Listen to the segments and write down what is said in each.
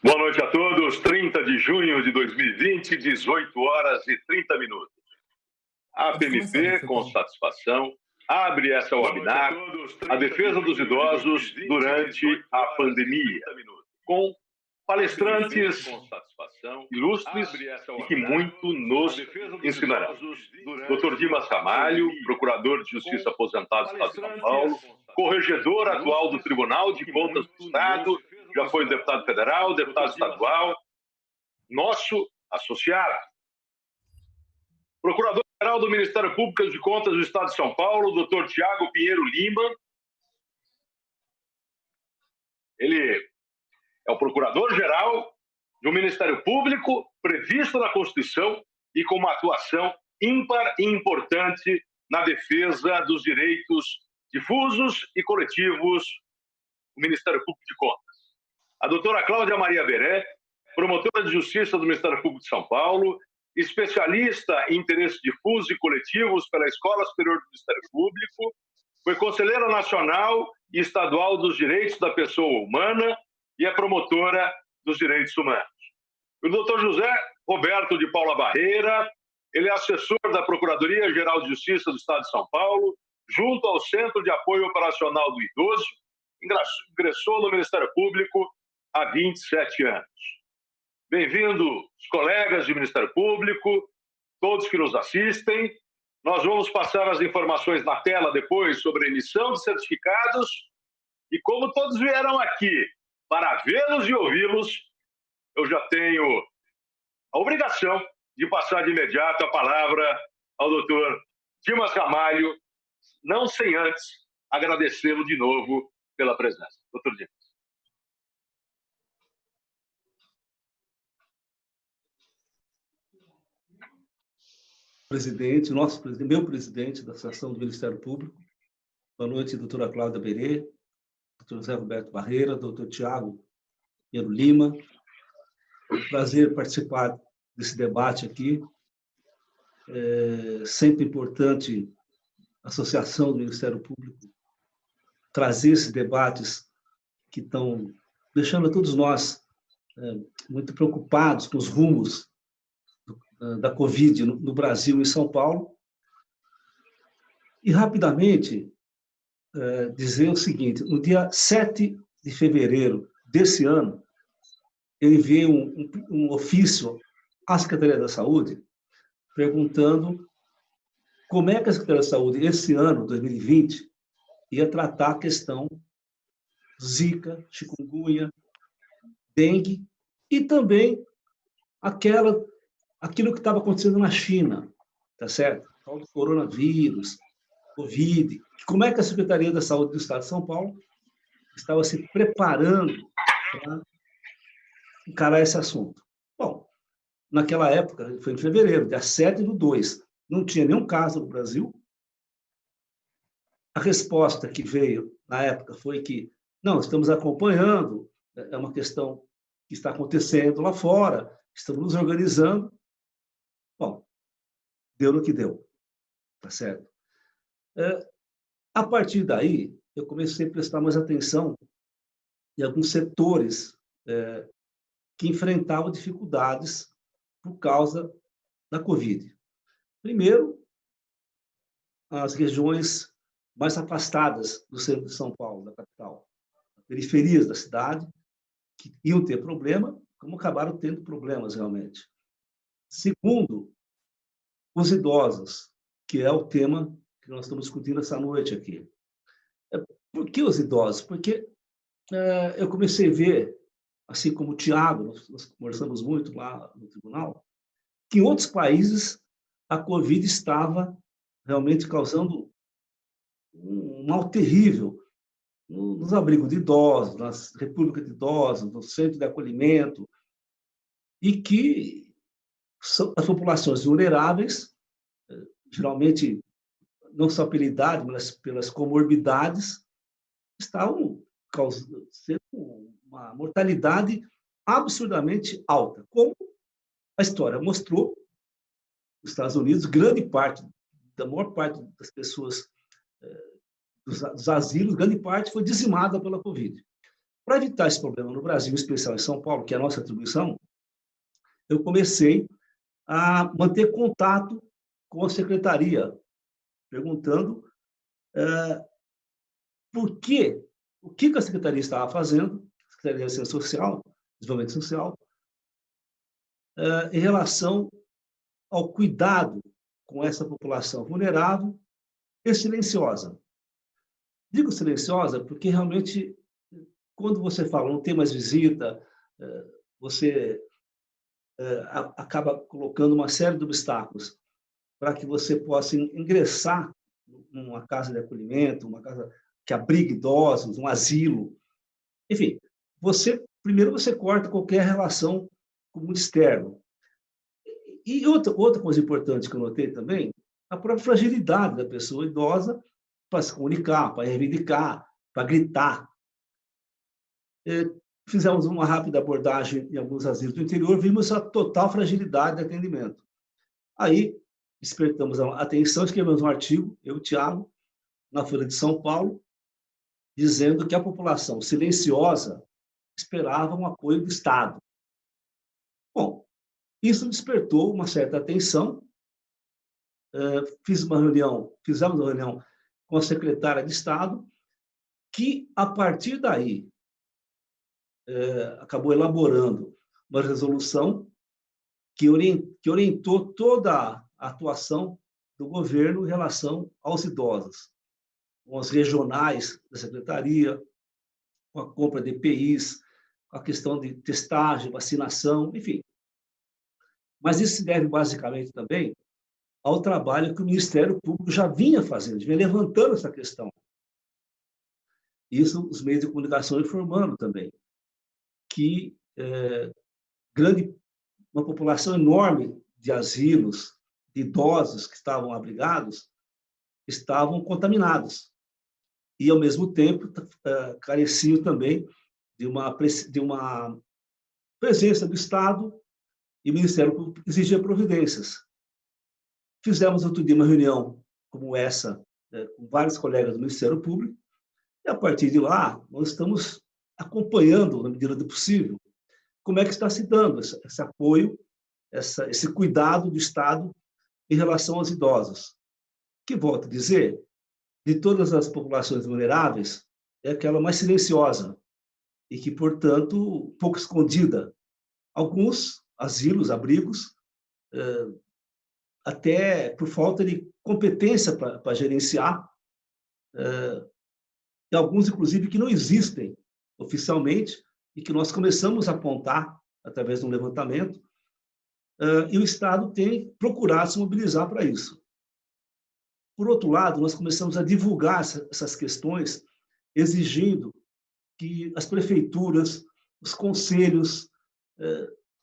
Boa noite a todos. 30 de junho de 2020, 18 horas e 30 minutos. A PMP, com satisfação, abre essa webinar, a defesa dos idosos durante a pandemia, com palestrantes ilustres e que muito nos ensinarão. Dr. Dimas Ramalho, procurador de Justiça aposentado do Estado de São Paulo, corregedor atual do Tribunal de Contas do Estado, já foi deputado federal, deputado estadual, nosso associado. Procurador-Geral do Ministério Público de Contas do Estado de São Paulo, Dr. Tiago Pinheiro Lima. Ele é o Procurador-Geral do Ministério Público, previsto na Constituição e com uma atuação ímpar e importante na defesa dos direitos difusos e coletivos do Ministério Público de Contas. A doutora Cláudia Maria Beré, promotora de Justiça do Ministério Público de São Paulo, especialista em interesses difusos e coletivos pela Escola Superior do Ministério Público, foi conselheira nacional e estadual dos direitos da pessoa humana e é promotora dos direitos humanos. O doutor José Roberto de Paula Barreira, ele é assessor da Procuradoria-Geral de Justiça do Estado de São Paulo, junto ao Centro de Apoio Operacional do Idoso, ingressou no Ministério Público há 27 anos. Bem-vindos, colegas do Ministério Público, todos que nos assistem. Nós vamos passar as informações na tela depois sobre a emissão de certificados e como todos vieram aqui para vê-los e ouvi-los, eu já tenho a obrigação de passar de imediato a palavra ao doutor Dimas Ramalho, não sem antes agradecê-lo de novo pela presença. Doutor Dimas. Presidente, meu presidente da Associação do Ministério Público. Boa noite, doutora Cláudia Berê, doutor José Roberto Barreira, doutor Tiago Pinheiro Lima. É um prazer participar desse debate aqui. É sempre importante a Associação do Ministério Público trazer esses debates que estão deixando todos nós muito preocupados com os rumos da Covid no Brasil e em São Paulo. E, rapidamente, dizer o seguinte: no dia 7 de fevereiro desse ano, eu enviei um ofício à Secretaria da Saúde perguntando como é que a Secretaria da Saúde, esse ano, 2020, ia tratar a questão Zika, chikungunya, dengue e também aquilo que estava acontecendo na China, tá certo? O do coronavírus, Covid. Como é que a Secretaria da Saúde do Estado de São Paulo estava se preparando para encarar esse assunto? Bom, naquela época, foi em fevereiro, dia 7/2, não tinha nenhum caso no Brasil. A resposta que veio na época foi que, não, estamos acompanhando, é uma questão que está acontecendo lá fora, estamos nos organizando. Bom, deu no que deu, tá certo? A partir daí, eu comecei a prestar mais atenção em alguns setores que enfrentavam dificuldades por causa da Covid. Primeiro, as regiões mais afastadas do centro de São Paulo, da capital, periferias da cidade, que iam ter problema, como acabaram tendo problemas realmente. Segundo, os idosos, que é o tema que nós estamos discutindo essa noite aqui. Por que os idosos? Porque eu comecei a ver, assim como o Tiago, nós conversamos muito lá no tribunal, que em outros países a Covid estava realmente causando um mal terrível nos abrigos de idosos, nas repúblicas de idosos, no centro de acolhimento, e que as populações vulneráveis, geralmente não só pela idade, mas pelas comorbidades, estavam causando uma mortalidade absurdamente alta. Como a história mostrou, nos Estados Unidos, da maior parte das pessoas dos asilos, grande parte foi dizimada pela Covid. Para evitar esse problema no Brasil, em especial em São Paulo, que é a nossa atribuição, eu comecei a manter contato com a secretaria, perguntando o que a secretaria estava fazendo, a Secretaria de Assistência Social, Desenvolvimento Social, em relação ao cuidado com essa população vulnerável e silenciosa. Digo silenciosa porque realmente, quando você fala, não tem mais visita, você acaba colocando uma série de obstáculos para que você possa ingressar numa casa de acolhimento, uma casa que abrigue idosos, um asilo. Enfim, primeiro você corta qualquer relação com o mundo externo. E outra coisa importante que eu notei também, a própria fragilidade da pessoa idosa para se comunicar, para reivindicar, para gritar. Fizemos uma rápida abordagem em alguns asilos do interior, vimos a total fragilidade de atendimento. Aí, despertamos a atenção, escrevemos um artigo, eu e o Thiago, na Folha de São Paulo, dizendo que a população silenciosa esperava um apoio do Estado. Bom, isso despertou uma certa atenção. Fizemos uma reunião com a secretária de Estado, que, a partir daí, acabou elaborando uma resolução que orientou toda a atuação do governo em relação aos idosos, com os regionais da secretaria, com a compra de EPIs, com a questão de testagem, vacinação, enfim. Mas isso se deve basicamente também ao trabalho que o Ministério Público já vinha fazendo, vinha levantando essa questão. Isso os meios de comunicação informando também, que uma população enorme de asilos, de idosos que estavam abrigados, estavam contaminados. E, ao mesmo tempo, careciam também de uma presença do Estado, e o Ministério Público exigia providências. Fizemos outro dia uma reunião como essa, com vários colegas do Ministério Público, e, a partir de lá, nós estamos acompanhando, na medida do possível, como é que está se dando esse apoio, esse cuidado do Estado em relação aos idosos. Que, volto a dizer, de todas as populações vulneráveis, é aquela mais silenciosa e que, portanto, pouco escondida. Alguns asilos, abrigos, até por falta de competência para gerenciar, e alguns, inclusive, que não existem oficialmente e que nós começamos a apontar através de um levantamento, e o Estado tem procurado se mobilizar para isso. Por outro lado, nós começamos a divulgar essas questões, exigindo que as prefeituras, os conselhos,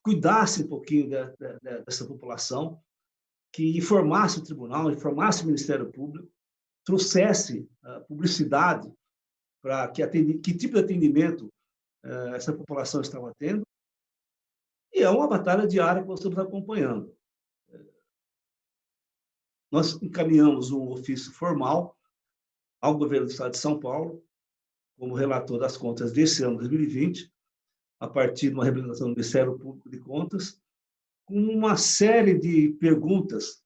cuidassem um pouquinho dessa população, que informasse o tribunal, informasse o Ministério Público, trouxesse publicidade para que tipo de atendimento essa população estava tendo. E é uma batalha diária que nós estamos acompanhando. Nós encaminhamos um ofício formal ao governo do Estado de São Paulo, como relator das contas desse ano, 2020, a partir de uma representação do Ministério Público de Contas, com uma série de perguntas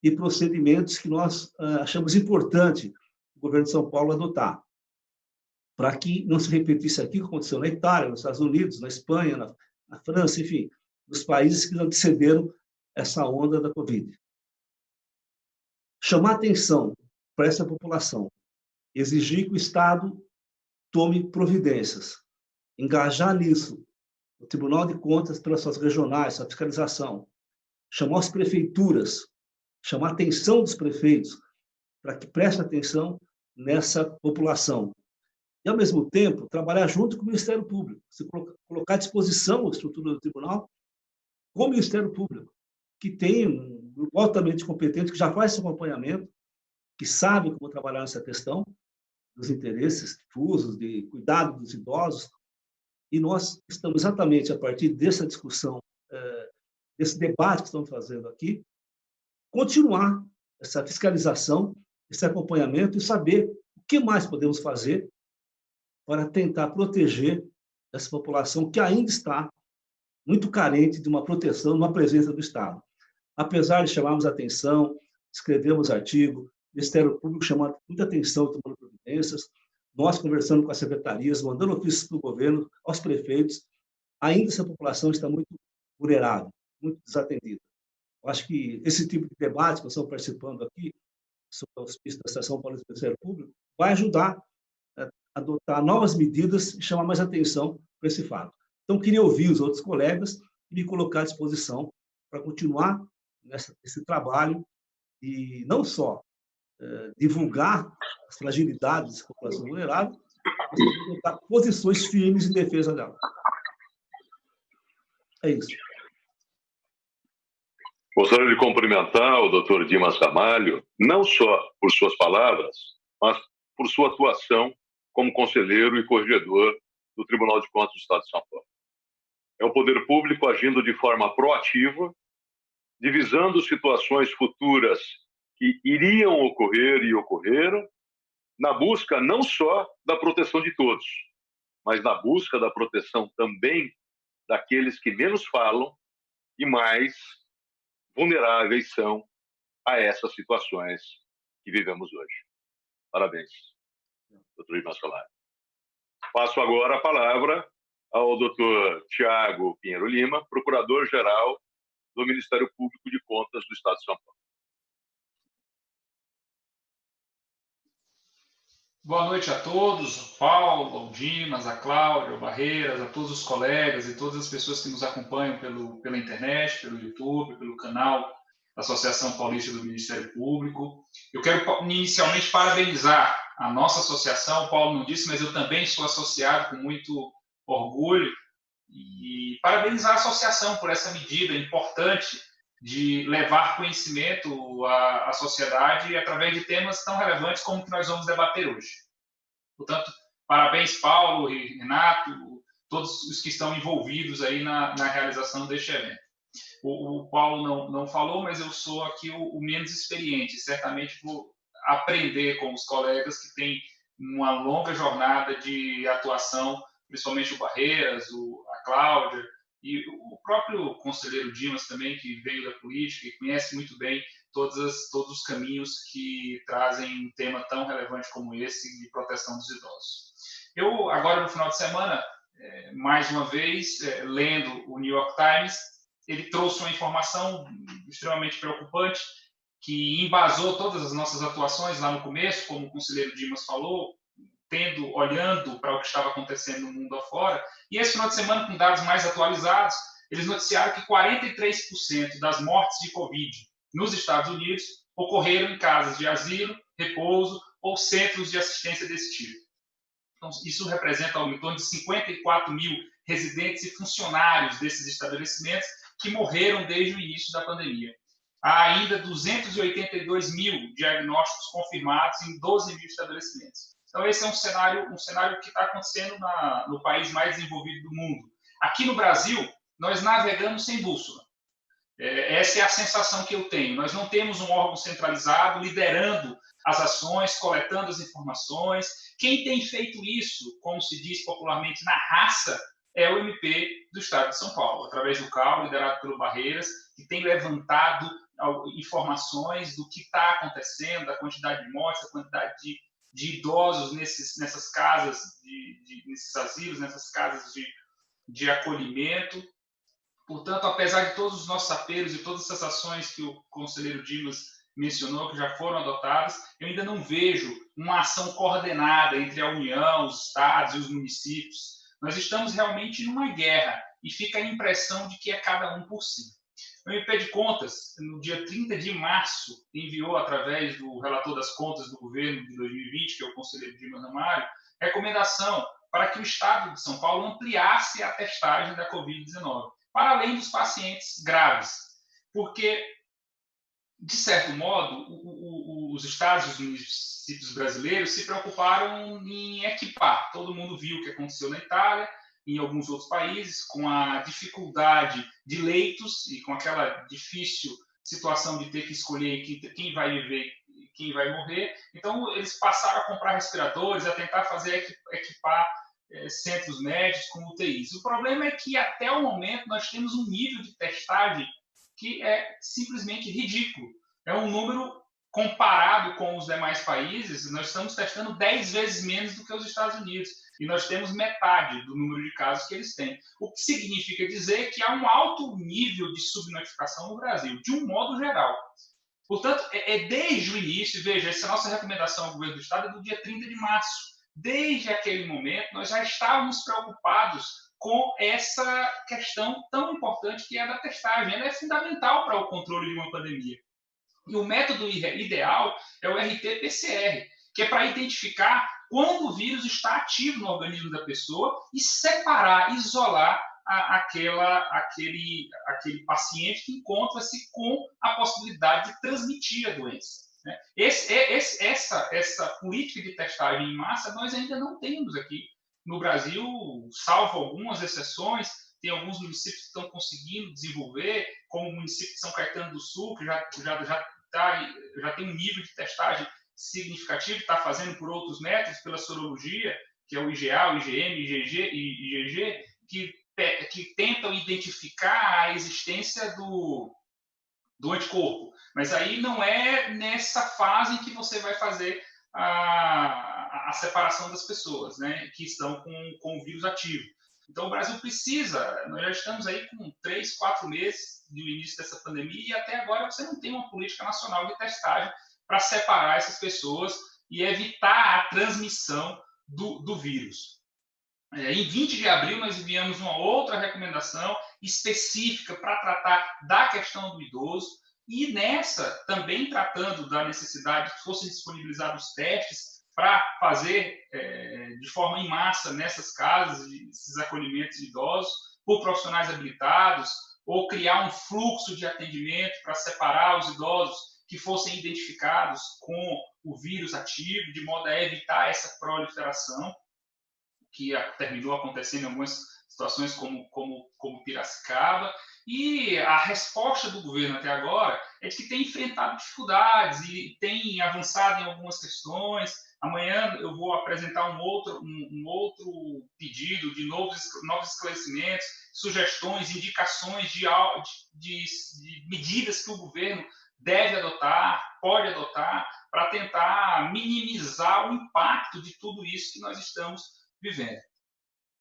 e procedimentos que nós achamos importante o governo de São Paulo adotar, para que não se repetisse aqui o que aconteceu na Itália, nos Estados Unidos, na Espanha, na França, enfim, nos países que antecederam essa onda da Covid. Chamar atenção para essa população, exigir que o Estado tome providências, engajar nisso o Tribunal de Contas pelas suas regionais, sua fiscalização, chamar as prefeituras, chamar a atenção dos prefeitos para que prestem atenção nessa população. E, ao mesmo tempo, trabalhar junto com o Ministério Público, se colocar à disposição a estrutura do tribunal com o Ministério Público, que tem um grupo altamente competente, que já faz esse acompanhamento, que sabe como trabalhar nessa questão dos interesses difusos, de cuidado dos idosos, e nós estamos exatamente, a partir dessa discussão, desse debate que estamos fazendo aqui, continuar essa fiscalização, esse acompanhamento e saber o que mais podemos fazer para tentar proteger essa população que ainda está muito carente de uma proteção, de uma presença do Estado. Apesar de chamarmos atenção, escrevemos artigo, o Ministério Público chamando muita atenção, tomando providências, nós conversando com as secretarias, mandando ofícios para o governo, aos prefeitos, ainda essa população está muito vulnerável, muito desatendida. Eu acho que esse tipo de debate que nós estamos participando aqui, sobre a auspício da Associação Paulista do Ministério Público, vai ajudar a adotar novas medidas e chamar mais atenção para esse fato. Então, queria ouvir os outros colegas e me colocar à disposição para continuar nesse trabalho e não só divulgar as fragilidades da população vulnerável, mas também adotar posições firmes em defesa dela. É isso. Gostaria de cumprimentar o doutor Dimas Ramalho, não só por suas palavras, mas por sua atuação como conselheiro e corregedor do Tribunal de Contas do Estado de São Paulo. É o poder público agindo de forma proativa, divisando situações futuras que iriam ocorrer e ocorreram, na busca não só da proteção de todos, mas na busca da proteção também daqueles que menos falam e mais vulneráveis são a essas situações que vivemos hoje. Parabéns, doutor Dimas Ramalho. Passo agora a palavra ao doutor Tiago Pinheiro Lima, procurador-geral do Ministério Público de Contas do Estado de São Paulo. Boa noite a todos, o Paulo, o Dimas, a Cláudia, o Barreiras, a todos os colegas e todas as pessoas que nos acompanham pela internet, pelo YouTube, pelo canal da Associação Paulista do Ministério Público. Eu quero inicialmente parabenizar a nossa associação, o Paulo não disse, mas eu também sou associado com muito orgulho, e parabenizar a associação por essa medida importante de levar conhecimento à sociedade através de temas tão relevantes como o que nós vamos debater hoje. Portanto, parabéns, Paulo e Renato, todos os que estão envolvidos aí na realização deste evento. O Paulo não falou, mas eu sou aqui o menos experiente, certamente vou aprender com os colegas que têm uma longa jornada de atuação, principalmente o Barreiras, a Cláudia, e o próprio conselheiro Dimas também, que veio da política e conhece muito bem todos os caminhos que trazem um tema tão relevante como esse de proteção dos idosos. Eu, agora no final de semana, mais uma vez, lendo o New York Times, ele trouxe uma informação extremamente preocupante que embasou todas as nossas atuações lá no começo, como o conselheiro Dimas falou, olhando para o que estava acontecendo no mundo afora. E esse final de semana, com dados mais atualizados, eles noticiaram que 43% das mortes de Covid nos Estados Unidos ocorreram em casas de asilo, repouso ou centros de assistência desse tipo. Então, isso representa em torno de 54 mil residentes e funcionários desses estabelecimentos que morreram desde o início da pandemia. Há ainda 282 mil diagnósticos confirmados em 12 mil estabelecimentos. Então, esse é um cenário que está acontecendo no país mais desenvolvido do mundo. Aqui no Brasil, nós navegamos sem bússola. Essa é a sensação que eu tenho. Nós não temos um órgão centralizado liderando as ações, coletando as informações. Quem tem feito isso, como se diz popularmente, na raça, é o MP do Estado de São Paulo, através do CAU, liderado pelo Barreiras, que tem levantado informações do que está acontecendo, da quantidade de mortes, da quantidade de idosos nessas casas, nesses asilos, nessas casas de acolhimento. Portanto, apesar de todos os nossos apelos e todas essas ações que o conselheiro Dimas mencionou, que já foram adotadas, eu ainda não vejo uma ação coordenada entre a União, os estados e os municípios. Nós estamos realmente numa guerra e fica a impressão de que é cada um por si. O MP de Contas, no dia 30 de março, enviou, através do relator das contas do governo de 2020, que é o conselheiro Dimas Ramalho, recomendação para que o Estado de São Paulo ampliasse a testagem da Covid-19, para além dos pacientes graves. Porque, de certo modo, os estados e os municípios brasileiros se preocuparam em equipar. Todo mundo viu o que aconteceu na Itália, em alguns outros países, com a dificuldade de leitos e com aquela difícil situação de ter que escolher quem vai viver e quem vai morrer. Então, eles passaram a comprar respiradores, a tentar equipar centros médicos, com UTIs. O problema é que, até o momento, nós temos um nível de testagem que é simplesmente ridículo. É um número, comparado com os demais países, nós estamos testando 10 vezes menos do que os Estados Unidos. E nós temos metade do número de casos que eles têm. O que significa dizer que há um alto nível de subnotificação no Brasil, de um modo geral. Portanto, desde o início, veja, essa nossa recomendação ao governo do Estado é do dia 30 de março. Desde aquele momento, nós já estávamos preocupados com essa questão tão importante que é a da testagem. Ela é fundamental para o controle de uma pandemia. E o método ideal é o RT-PCR, que é para identificar quando o vírus está ativo no organismo da pessoa e separar, isolar aquele paciente que encontra-se com a possibilidade de transmitir a doença. Essa política de testagem em massa nós ainda não temos aqui no Brasil, salvo algumas exceções. Tem alguns municípios que estão conseguindo desenvolver, como o município de São Caetano do Sul, que já tem um nível de testagem significativo, está fazendo por outros métodos, pela sorologia, que é o IgA, o IgM, IgG, que tentam identificar a existência do anticorpo. Mas aí não é nessa fase em que você vai fazer a separação das pessoas, né, que estão com o vírus ativo. Então, o Brasil precisa, nós já estamos aí com 3, 4 meses do início dessa pandemia e até agora você não tem uma política nacional de testagem para separar essas pessoas e evitar a transmissão do vírus. Em 20 de abril, nós enviamos uma outra recomendação específica para tratar da questão do idoso e nessa, também tratando da necessidade que fossem disponibilizados testes para fazer de forma em massa nessas casas, esses acolhimentos de idosos, por profissionais habilitados, ou criar um fluxo de atendimento para separar os idosos que fossem identificados com o vírus ativo, de modo a evitar essa proliferação, que terminou acontecendo em algumas situações como Piracicaba. E a resposta do governo até agora é de que tem enfrentado dificuldades e tem avançado em algumas questões. Amanhã eu vou apresentar um outro pedido de novos esclarecimentos, sugestões, indicações de medidas que o governo deve adotar, pode adotar, para tentar minimizar o impacto de tudo isso que nós estamos vivendo.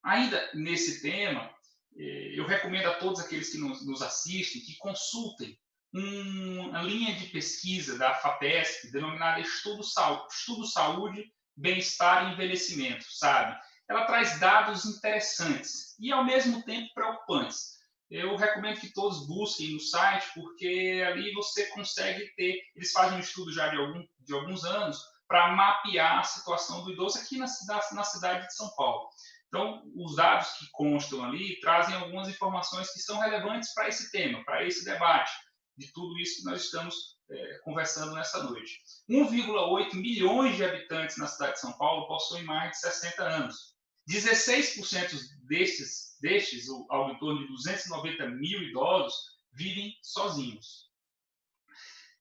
Ainda nesse tema, eu recomendo a todos aqueles que nos assistem que consultem uma linha de pesquisa da FAPESP, denominada Estudo Saúde, Bem-Estar e Envelhecimento, sabe? Ela traz dados interessantes e, ao mesmo tempo, preocupantes. Eu recomendo que todos busquem no site, porque ali você consegue ter... Eles fazem um estudo já de alguns anos para mapear a situação do idoso aqui na cidade de São Paulo. Então, os dados que constam ali trazem algumas informações que são relevantes para esse tema, para esse debate, de tudo isso que nós estamos conversando nessa noite. 1,8 milhões de habitantes na cidade de São Paulo possuem mais de 60 anos. 16% destes, ao em torno de 290 mil idosos, vivem sozinhos.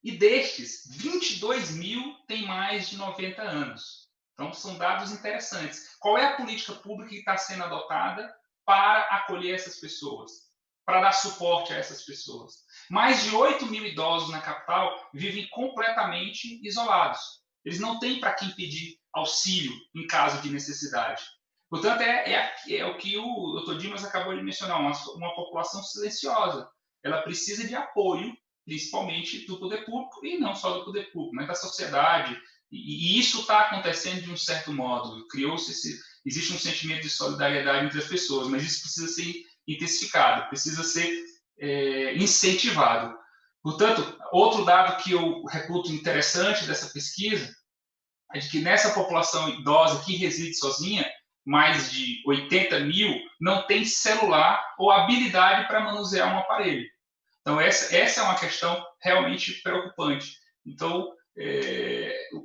E destes, 22 mil têm mais de 90 anos. Então, são dados interessantes. Qual é a política pública que está sendo adotada para acolher essas pessoas, para dar suporte a essas pessoas? Mais de 8 mil idosos na capital vivem completamente isolados. Eles não têm para quem pedir auxílio em caso de necessidade. Portanto, é o que o Dr. Dimas acabou de mencionar, uma população silenciosa. Ela precisa de apoio, principalmente do poder público, e não só do poder público, mas da sociedade. E isso está acontecendo de um certo modo. Existe um sentimento de solidariedade entre as pessoas, mas isso precisa ser intensificado, precisa ser incentivado. Portanto, outro dado que eu reputo interessante dessa pesquisa é de que nessa população idosa que reside sozinha, mais de 80 mil não tem celular ou habilidade para manusear um aparelho. Então, essa é uma questão realmente preocupante. Então,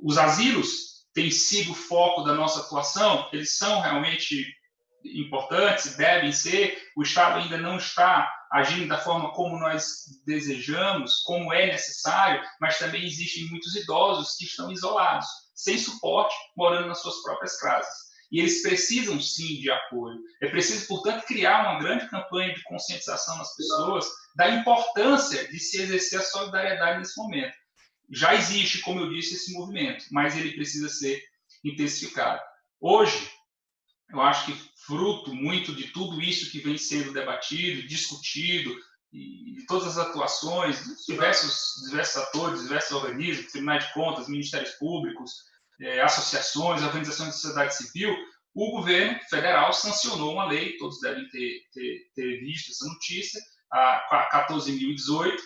os asilos têm sido o foco da nossa atuação, eles são realmente importantes, devem ser. O Estado ainda não está agindo da forma como nós desejamos, como é necessário, mas também existem muitos idosos que estão isolados, sem suporte, morando nas suas próprias casas. e eles precisam, sim, de apoio. É preciso, portanto, criar uma grande campanha de conscientização nas pessoas da importância de se exercer a solidariedade nesse momento. Já existe, como eu disse, esse movimento, mas ele precisa ser intensificado. Hoje, eu acho que fruto muito de tudo isso que vem sendo debatido, discutido, e todas as atuações dos diversos atores, diversos organismos, tribunais de contas, ministérios públicos, associações, organizações de sociedade civil, o governo federal sancionou uma lei, todos devem ter visto essa notícia, a 14.018,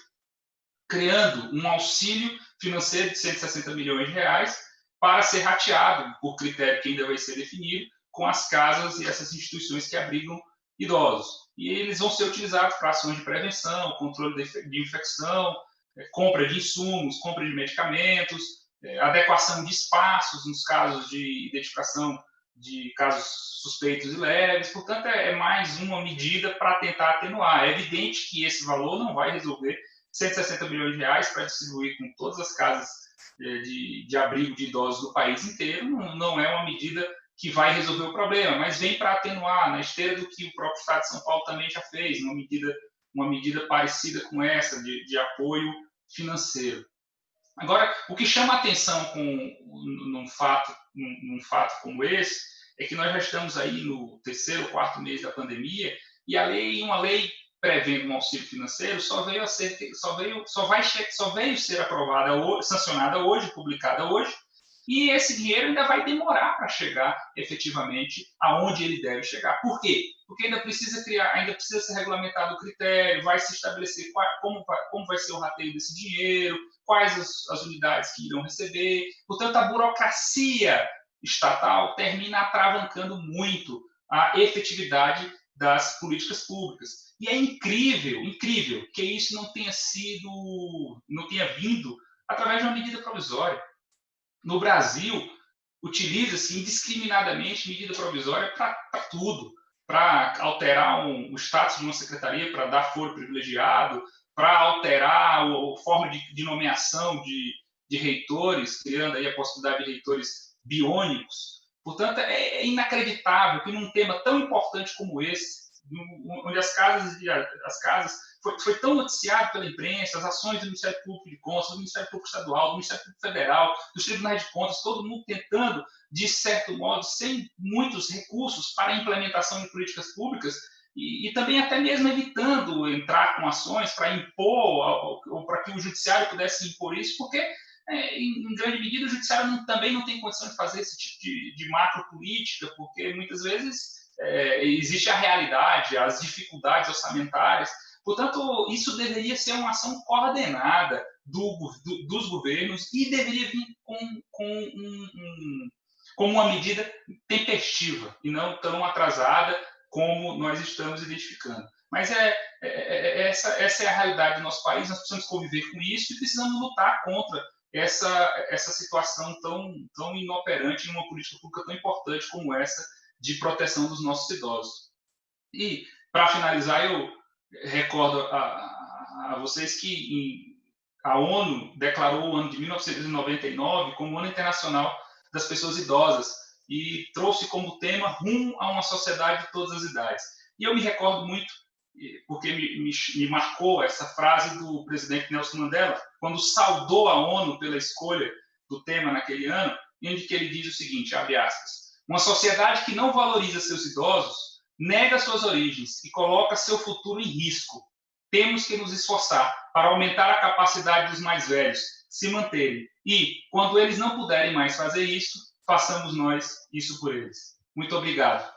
criando um auxílio financeiro de 160 milhões de reais para ser rateado, por critério que ainda vai ser definido, com as casas e essas instituições que abrigam idosos. E eles vão ser utilizados para ações de prevenção, controle de infecção, compra de insumos, compra de medicamentos, adequação de espaços nos casos de identificação de casos suspeitos e leves. Portanto, é mais uma medida para tentar atenuar. É evidente que esse valor não vai resolver 160 milhões de reais para distribuir com todas as casas de abrigo de idosos do país inteiro. Não é uma medida que vai resolver o problema, mas vem para atenuar, na esteira do que o próprio Estado de São Paulo também já fez, uma medida parecida com essa, de apoio financeiro. Agora, o que chama a atenção num fato como esse é que nós já estamos aí no terceiro ou quarto mês da pandemia e uma lei prevendo um auxílio financeiro só veio ser aprovada, sancionada hoje, publicada hoje, e esse dinheiro ainda vai demorar para chegar efetivamente aonde ele deve chegar. Por quê? Porque ainda precisa ser regulamentado o critério, vai se estabelecer como vai ser o rateio desse dinheiro, quais as unidades que irão receber. Portanto, a burocracia estatal termina atravancando muito a efetividade das políticas públicas. E é incrível que isso não tenha vindo através de uma medida provisória. No Brasil, utiliza-se indiscriminadamente medida provisória para tudo, para alterar o status de uma secretaria, para dar foro privilegiado, para alterar a forma de nomeação de reitores, criando aí a possibilidade de reitores biônicos. Portanto, é inacreditável que num tema tão importante como esse, onde as casas foi tão noticiado pela imprensa, as ações do Ministério Público de Contas, do Ministério Público Estadual, do Ministério Público Federal, dos tribunais de contas, todo mundo tentando, de certo modo, sem muitos recursos para a implementação de políticas públicas e também até mesmo evitando entrar com ações para impor ou para que o judiciário pudesse impor isso, porque em grande medida o judiciário também não tem condição de fazer esse tipo de macropolítica, porque muitas vezes existe a realidade, as dificuldades orçamentárias. Portanto, isso deveria ser uma ação coordenada dos governos e deveria vir como uma medida tempestiva e não tão atrasada como nós estamos identificando. Mas essa é a realidade do nosso país, nós precisamos conviver com isso e precisamos lutar contra essa situação tão inoperante em uma política pública tão importante como essa de proteção dos nossos idosos. E, para finalizar, eu recordo a vocês que a ONU declarou o ano de 1999 como o Ano Internacional das Pessoas Idosas e trouxe como tema rumo a uma sociedade de todas as idades. E eu me recordo muito, porque me marcou essa frase do presidente Nelson Mandela, quando saudou a ONU pela escolha do tema naquele ano, em que ele diz o seguinte, abre aspas, uma sociedade que não valoriza seus idosos nega suas origens e coloca seu futuro em risco. Temos que nos esforçar para aumentar a capacidade dos mais velhos se manterem e, quando eles não puderem mais fazer isso, façamos nós isso por eles. Muito obrigado.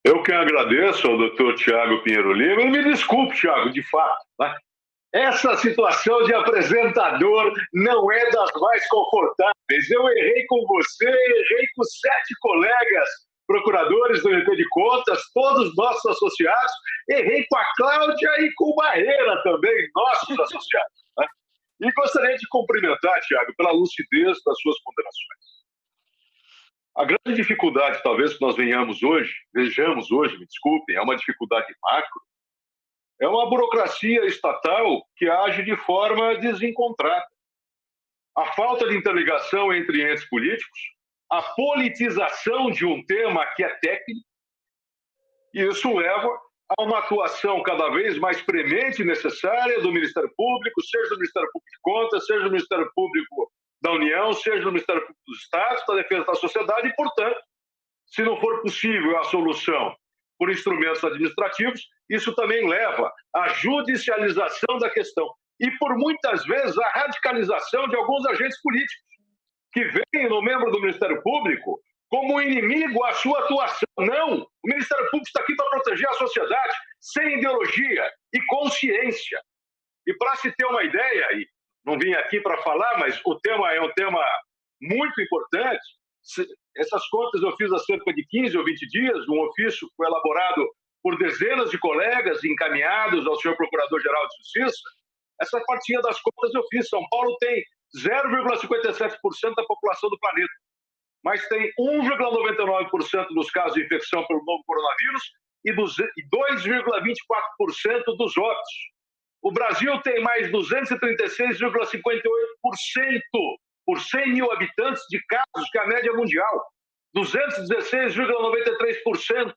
Eu que agradeço ao doutor Tiago Pinheiro Lima. E me desculpe, Tiago, de fato, né? Essa situação de apresentador não é das mais confortáveis. Eu errei com você, errei com 7 colegas procuradores do MP de Contas, todos nossos associados, errei com a Cláudia e com o Barreira também, nossos associados. Né? E gostaria de cumprimentar, Tiago, pela lucidez das suas ponderações. A grande dificuldade, talvez, que nós vejamos hoje, me desculpem, é uma dificuldade macro, é uma burocracia estatal que age de forma desencontrada. a falta de interligação entre entes políticos, a politização de um tema que é técnico, e isso leva a uma atuação cada vez mais premente e necessária do Ministério Público, seja do Ministério Público de Contas, seja do Ministério Público da União, seja do Ministério Público dos Estados, da Defesa da Sociedade, e, portanto, se não for possível a solução por instrumentos administrativos, isso também leva à judicialização da questão e, por muitas vezes, à radicalização de alguns agentes políticos que veem no membro do Ministério Público como inimigo à sua atuação. Não! O Ministério Público está aqui para proteger a sociedade sem ideologia e consciência. E para se ter uma ideia, e não vim aqui para falar, mas o tema é um tema muito importante. Essas contas eu fiz há cerca de 15 ou 20 dias, um ofício foi elaborado por dezenas de colegas encaminhados ao senhor Procurador-Geral de Justiça. Essa partinha das contas eu fiz. São Paulo tem 0,57% da população do planeta, mas tem 1,99% dos casos de infecção pelo novo coronavírus e 2,24% dos óbitos. O Brasil tem mais 236,58% por 100 mil habitantes de casos, que é a média mundial. 216,93%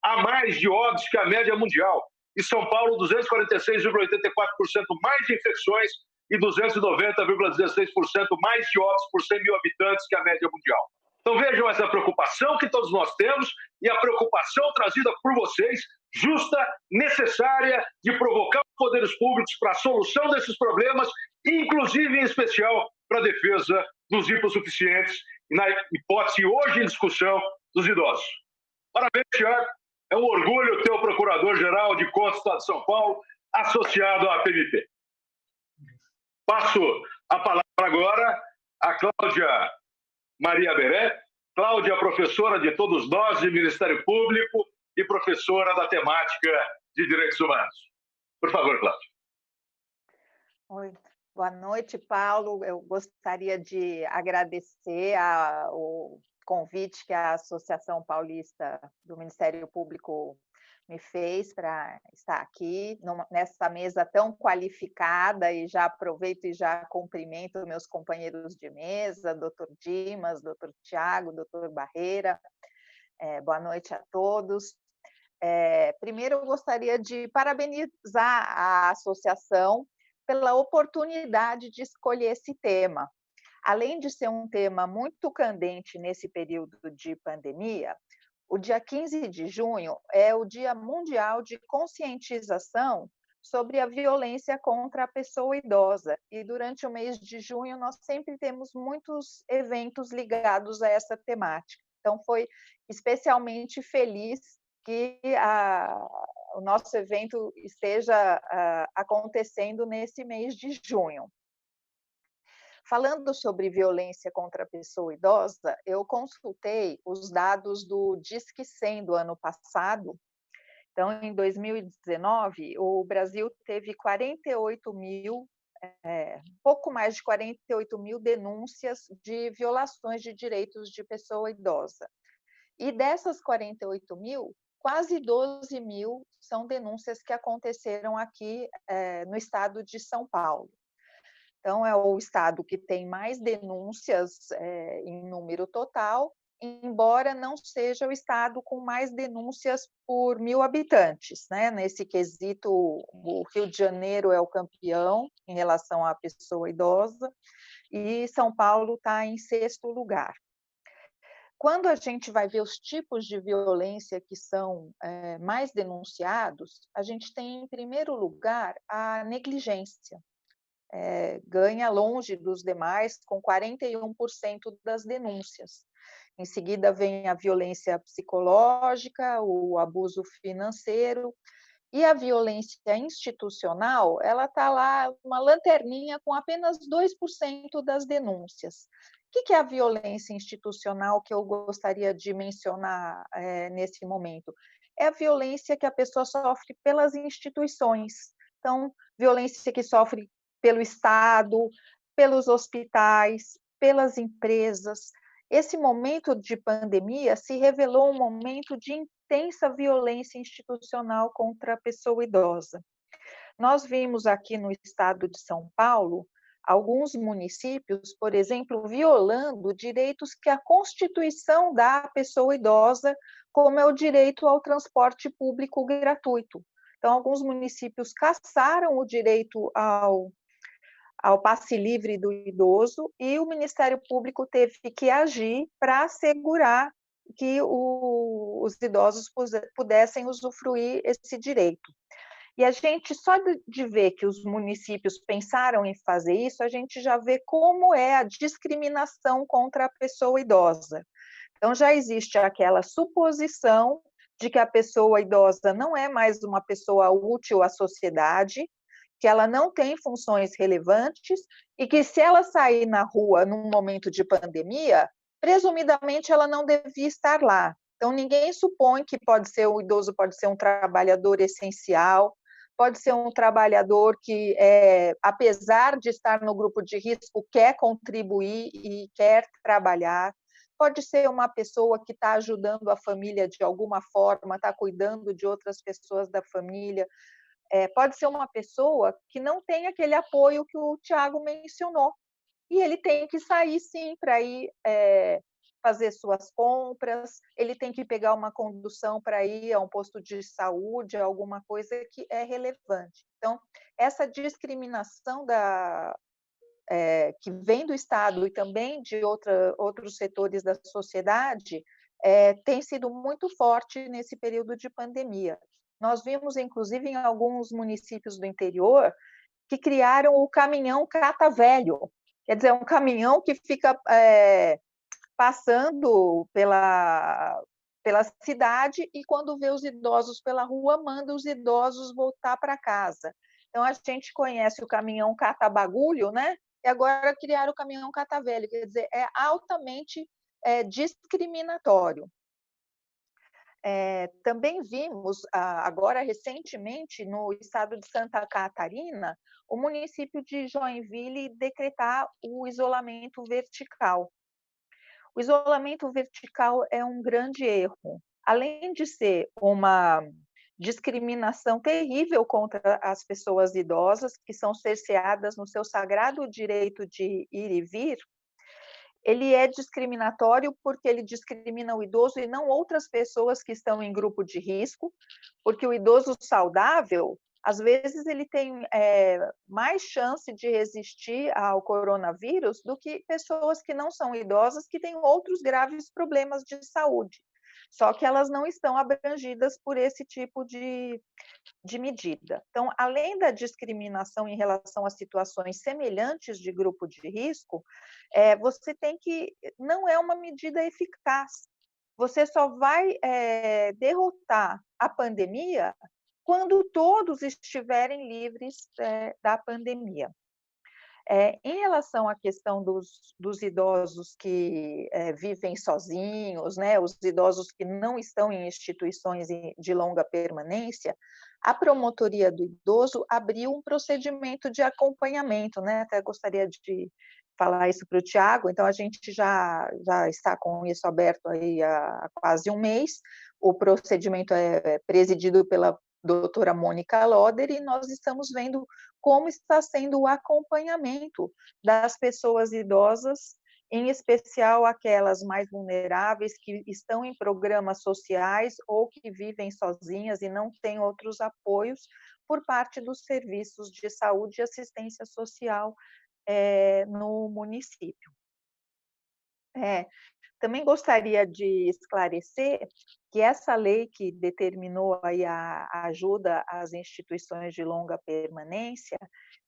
a mais de óbitos que a média mundial. E São Paulo, 246,84% mais de infecções e 290,16% mais de óbitos por 100 mil habitantes que a média mundial. Então vejam essa preocupação que todos nós temos e a preocupação trazida por vocês, justa, necessária, de provocar os poderes públicos para a solução desses problemas, inclusive, em especial, para a defesa dos hipossuficientes e, na hipótese hoje em discussão, dos idosos. Parabéns, Tiago. É um orgulho ter o Procurador-Geral de Contas do Estado de São Paulo associado à PMP. Passo a palavra agora a Cláudia Maria Beré. Cláudia é professora de todos nós de Ministério Público e professora da temática de Direitos Humanos. Por favor, Cláudia. Oi. Boa noite, Paulo. Eu gostaria de agradecer o convite que a Associação Paulista do Ministério Público me fez para estar aqui nessa mesa tão qualificada, e já aproveito e já cumprimento meus companheiros de mesa, doutor Dimas, doutor Tiago, doutor Barreira. Boa noite a todos. Primeiro, eu gostaria de parabenizar a associação pela oportunidade de escolher esse tema. Além de ser um tema muito candente nesse período de pandemia, o dia 15 de junho é o Dia Mundial de Conscientização sobre a violência contra a pessoa idosa. E durante o mês de junho nós sempre temos muitos eventos ligados a essa temática. Então foi especialmente feliz que o nosso evento esteja acontecendo nesse mês de junho. Falando sobre violência contra a pessoa idosa, eu consultei os dados do Disque 100 do ano passado. Então, em 2019, o Brasil teve pouco mais de 48 mil denúncias de violações de direitos de pessoa idosa. E dessas 48 mil, quase 12 mil são denúncias que aconteceram aqui no estado de São Paulo. Então, é o estado que tem mais denúncias em número total, embora não seja o estado com mais denúncias por 1.000 habitantes, né? Nesse quesito, o Rio de Janeiro é o campeão em relação à pessoa idosa, e São Paulo está em 6º lugar. Quando a gente vai ver os tipos de violência que são mais denunciados, a gente tem, em primeiro lugar, a negligência. Ganha longe dos demais, com 41% das denúncias. Em seguida vem a violência psicológica, o abuso financeiro, e a violência institucional, ela está lá, uma lanterninha com apenas 2% das denúncias. O que é a violência institucional que eu gostaria de mencionar nesse momento? É a violência que a pessoa sofre pelas instituições. Então, violência que sofre pelo Estado, pelos hospitais, pelas empresas. Esse momento de pandemia se revelou um momento de intensa violência institucional contra a pessoa idosa. Nós vimos aqui no estado de São Paulo alguns municípios, por exemplo, violando direitos que a Constituição dá à pessoa idosa, como é o direito ao transporte público gratuito. Então, alguns municípios cassaram o direito ao passe livre do idoso e o Ministério Público teve que agir para assegurar que os idosos pudessem usufruir esse direito. E a gente, só de ver que os municípios pensaram em fazer isso, a gente já vê como é a discriminação contra a pessoa idosa. Então, já existe aquela suposição de que a pessoa idosa não é mais uma pessoa útil à sociedade, que ela não tem funções relevantes e que, se ela sair na rua num momento de pandemia, presumidamente ela não devia estar lá. Então, ninguém supõe que o idoso pode ser um trabalhador essencial, pode ser um trabalhador que, apesar de estar no grupo de risco, quer contribuir e quer trabalhar. Pode ser uma pessoa que está ajudando a família de alguma forma, está cuidando de outras pessoas da família. Pode ser uma pessoa que não tem aquele apoio que o Tiago mencionou. E ele tem que sair, sim, para ir fazer suas compras, ele tem que pegar uma condução para ir a um posto de saúde, alguma coisa que é relevante. Então, essa discriminação que vem do Estado e também de outros setores da sociedade tem sido muito forte nesse período de pandemia. Nós vimos, inclusive, em alguns municípios do interior, que criaram o caminhão Cata Velho, quer dizer, um caminhão que fica passando pela cidade e, quando vê os idosos pela rua, manda os idosos voltar para casa. Então, a gente conhece o caminhão Cata Bagulho, né? E agora criaram o caminhão Cata Velho, quer dizer, é altamente discriminatório. Também vimos, agora recentemente, no estado de Santa Catarina, o município de Joinville decretar o isolamento vertical. O isolamento vertical é um grande erro. Além de ser uma discriminação terrível contra as pessoas idosas, que são cerceadas no seu sagrado direito de ir e vir, ele é discriminatório porque ele discrimina o idoso e não outras pessoas que estão em grupo de risco, porque o idoso saudável, às vezes, ele tem mais chance de resistir ao coronavírus do que pessoas que não são idosas, que têm outros graves problemas de saúde. Só que elas não estão abrangidas por esse tipo de medida. Então, além da discriminação em relação a situações semelhantes de grupo de risco, você tem que... Não é uma medida eficaz. Você só vai derrotar a pandemia quando todos estiverem livres da pandemia. Em relação à questão dos idosos que vivem sozinhos, né, os idosos que não estão em instituições de longa permanência, a Promotoria do Idoso abriu um procedimento de acompanhamento, né? Até gostaria de falar isso para o Tiago. Então, a gente já está com isso aberto aí há quase um mês. O procedimento é presidido pela doutora Mônica Loder, e nós estamos vendo como está sendo o acompanhamento das pessoas idosas, em especial aquelas mais vulneráveis que estão em programas sociais ou que vivem sozinhas e não têm outros apoios, por parte dos serviços de saúde e assistência social no município. Também gostaria de esclarecer que essa lei que determinou aí a ajuda às instituições de longa permanência,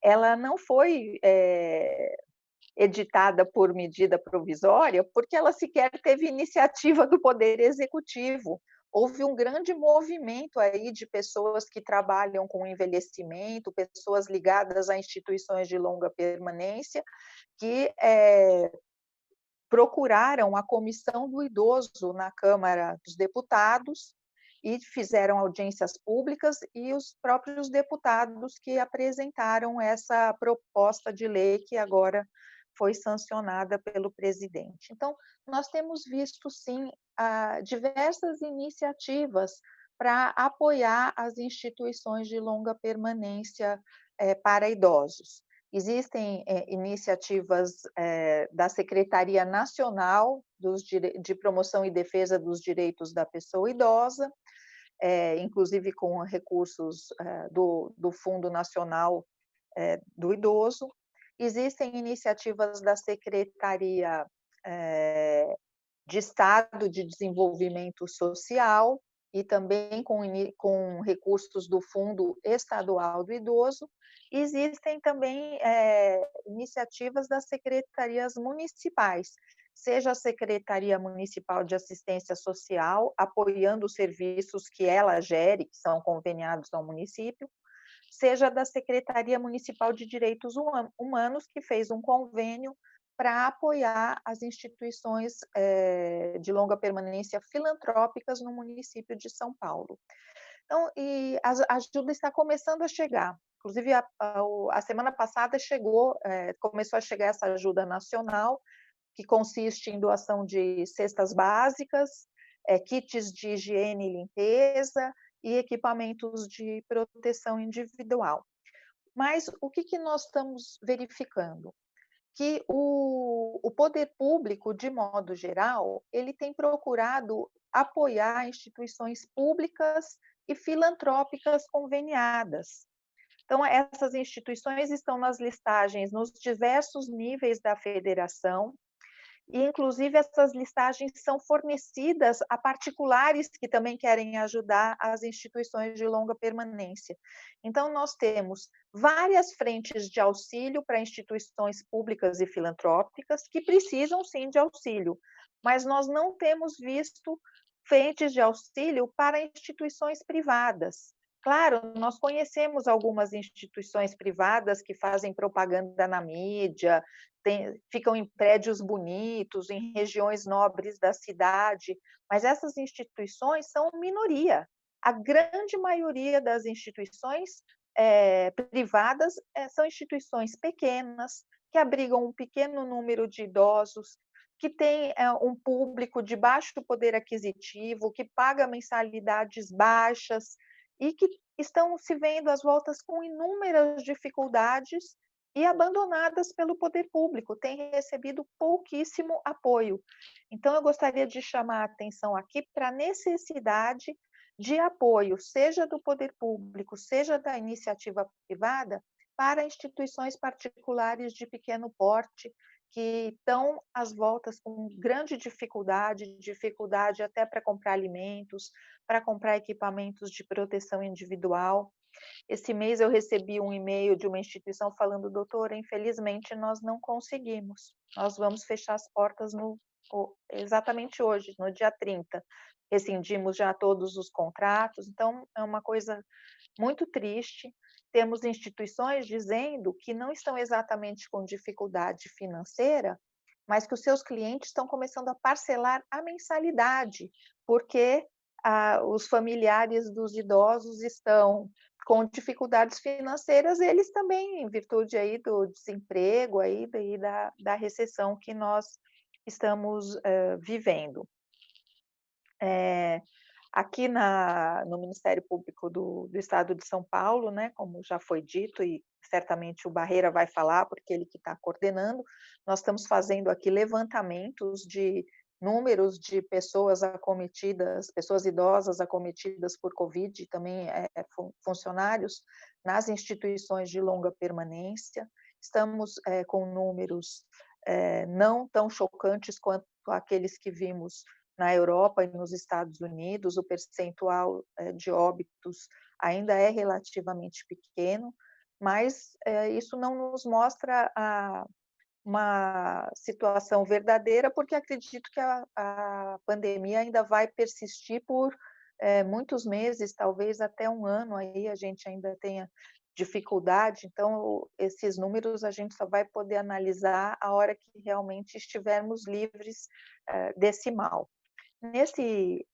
ela não foi editada por medida provisória, porque ela sequer teve iniciativa do Poder Executivo. Houve um grande movimento aí de pessoas que trabalham com envelhecimento, pessoas ligadas a instituições de longa permanência, que procuraram a Comissão do Idoso na Câmara dos Deputados e fizeram audiências públicas, e os próprios deputados que apresentaram essa proposta de lei que agora foi sancionada pelo presidente. Então, nós temos visto, sim, diversas iniciativas para apoiar as instituições de longa permanência para idosos. Existem iniciativas da Secretaria Nacional de Promoção e Defesa dos Direitos da Pessoa Idosa, inclusive com recursos do Fundo Nacional do Idoso. Existem iniciativas da Secretaria de Estado de Desenvolvimento Social e também com recursos do Fundo Estadual do Idoso. Existem também iniciativas das secretarias municipais, seja a Secretaria Municipal de Assistência Social, apoiando os serviços que ela gere, que são conveniados ao município, seja da Secretaria Municipal de Direitos Humanos, que fez um convênio para apoiar as instituições de longa permanência filantrópicas no município de São Paulo. Então, e a ajuda está começando a chegar. Inclusive, a semana passada começou a chegar essa ajuda nacional, que consiste em doação de cestas básicas, kits de higiene e limpeza e equipamentos de proteção individual. Mas o que nós estamos verificando? Que o poder público, de modo geral, ele tem procurado apoiar instituições públicas e filantrópicas conveniadas. Então, essas instituições estão nas listagens nos diversos níveis da federação, e, inclusive, essas listagens são fornecidas a particulares que também querem ajudar as instituições de longa permanência. Então, nós temos várias frentes de auxílio para instituições públicas e filantrópicas que precisam, sim, de auxílio, mas nós não temos visto frentes de auxílio para instituições privadas. Claro, nós conhecemos algumas instituições privadas que fazem propaganda na mídia, ficam em prédios bonitos, em regiões nobres da cidade, mas essas instituições são minoria. A grande maioria das instituições privadas são instituições pequenas, que abrigam um pequeno número de idosos, que tem um público de baixo poder aquisitivo, que paga mensalidades baixas e que estão se vendo às voltas com inúmeras dificuldades e abandonadas pelo poder público, têm recebido pouquíssimo apoio. Então, eu gostaria de chamar a atenção aqui para a necessidade de apoio, seja do poder público, seja da iniciativa privada, para instituições particulares de pequeno porte, que estão às voltas com grande dificuldade até para comprar alimentos, para comprar equipamentos de proteção individual. Esse mês eu recebi um e-mail de uma instituição falando: doutora, infelizmente nós não conseguimos, nós vamos fechar as portas exatamente hoje, no dia 30. Rescindimos já todos os contratos, então é uma coisa muito triste. Temos instituições dizendo que não estão exatamente com dificuldade financeira, mas que os seus clientes estão começando a parcelar a mensalidade, porque os familiares dos idosos estão com dificuldades financeiras, eles também, em virtude aí do desemprego, aí, da recessão que nós estamos vivendo. Aqui no Ministério Público do Estado de São Paulo, né, como já foi dito, e certamente o Barreira vai falar, porque ele que está coordenando, nós estamos fazendo aqui levantamentos de números de pessoas acometidas, pessoas idosas acometidas por Covid, também funcionários nas instituições de longa permanência. Estamos com números não tão chocantes quanto aqueles que vimos na Europa e nos Estados Unidos. O percentual de óbitos ainda é relativamente pequeno, mas isso não nos mostra uma situação verdadeira, porque acredito que a pandemia ainda vai persistir por muitos meses, talvez até um ano, aí a gente ainda tenha dificuldade. Então, esses números a gente só vai poder analisar a hora que realmente estivermos livres desse mal. Nesse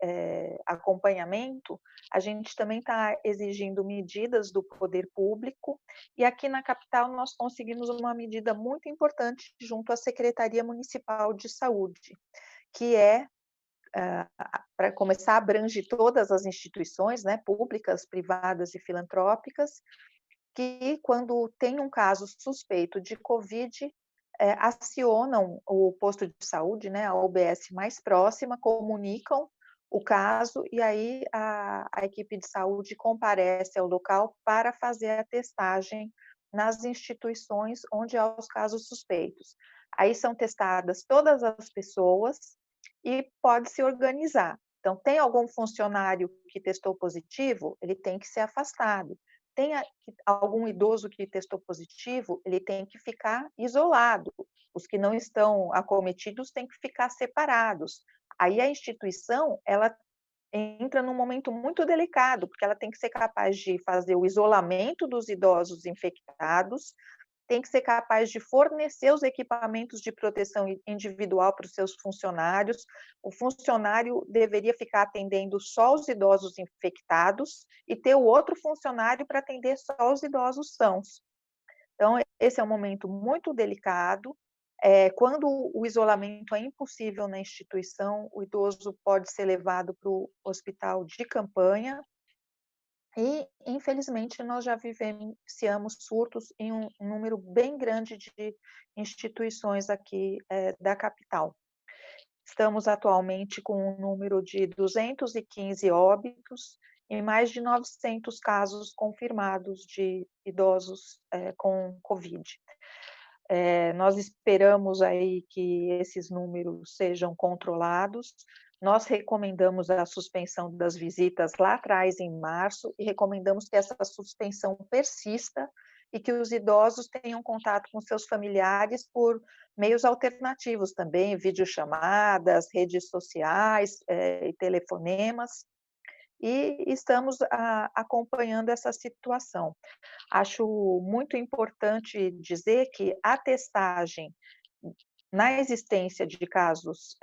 acompanhamento, a gente também está exigindo medidas do poder público, e aqui na capital nós conseguimos uma medida muito importante junto à Secretaria Municipal de Saúde, que para começar, abrange todas as instituições, né, públicas, privadas e filantrópicas, que, quando tem um caso suspeito de Covid, acionam o posto de saúde, né, a UBS mais próxima, comunicam o caso e aí a equipe de saúde comparece ao local para fazer a testagem nas instituições onde há os casos suspeitos. Aí são testadas todas as pessoas e pode se organizar. Então, tem algum funcionário que testou positivo, ele tem que ser afastado. Tem algum idoso que testou positivo, ele tem que ficar isolado. Os que não estão acometidos têm que ficar separados. Aí a instituição, ela entra num momento muito delicado, porque ela tem que ser capaz de fazer o isolamento dos idosos infectados, tem que ser capaz de fornecer os equipamentos de proteção individual para os seus funcionários. O funcionário deveria ficar atendendo só os idosos infectados e ter o outro funcionário para atender só os idosos sãos. Então, esse é um momento muito delicado. Quando o isolamento é impossível na instituição, o idoso pode ser levado para o hospital de campanha e, infelizmente, nós já vivenciamos surtos em um número bem grande de instituições aqui da capital. Estamos atualmente com um número de 215 óbitos e mais de 900 casos confirmados de idosos com Covid. Nós esperamos aí que esses números sejam controlados. Nós recomendamos a suspensão das visitas lá atrás, em março, e recomendamos que essa suspensão persista e que os idosos tenham contato com seus familiares por meios alternativos também, videochamadas, redes sociais e telefonemas, e estamos acompanhando essa situação. Acho muito importante dizer que a testagem, na existência de casos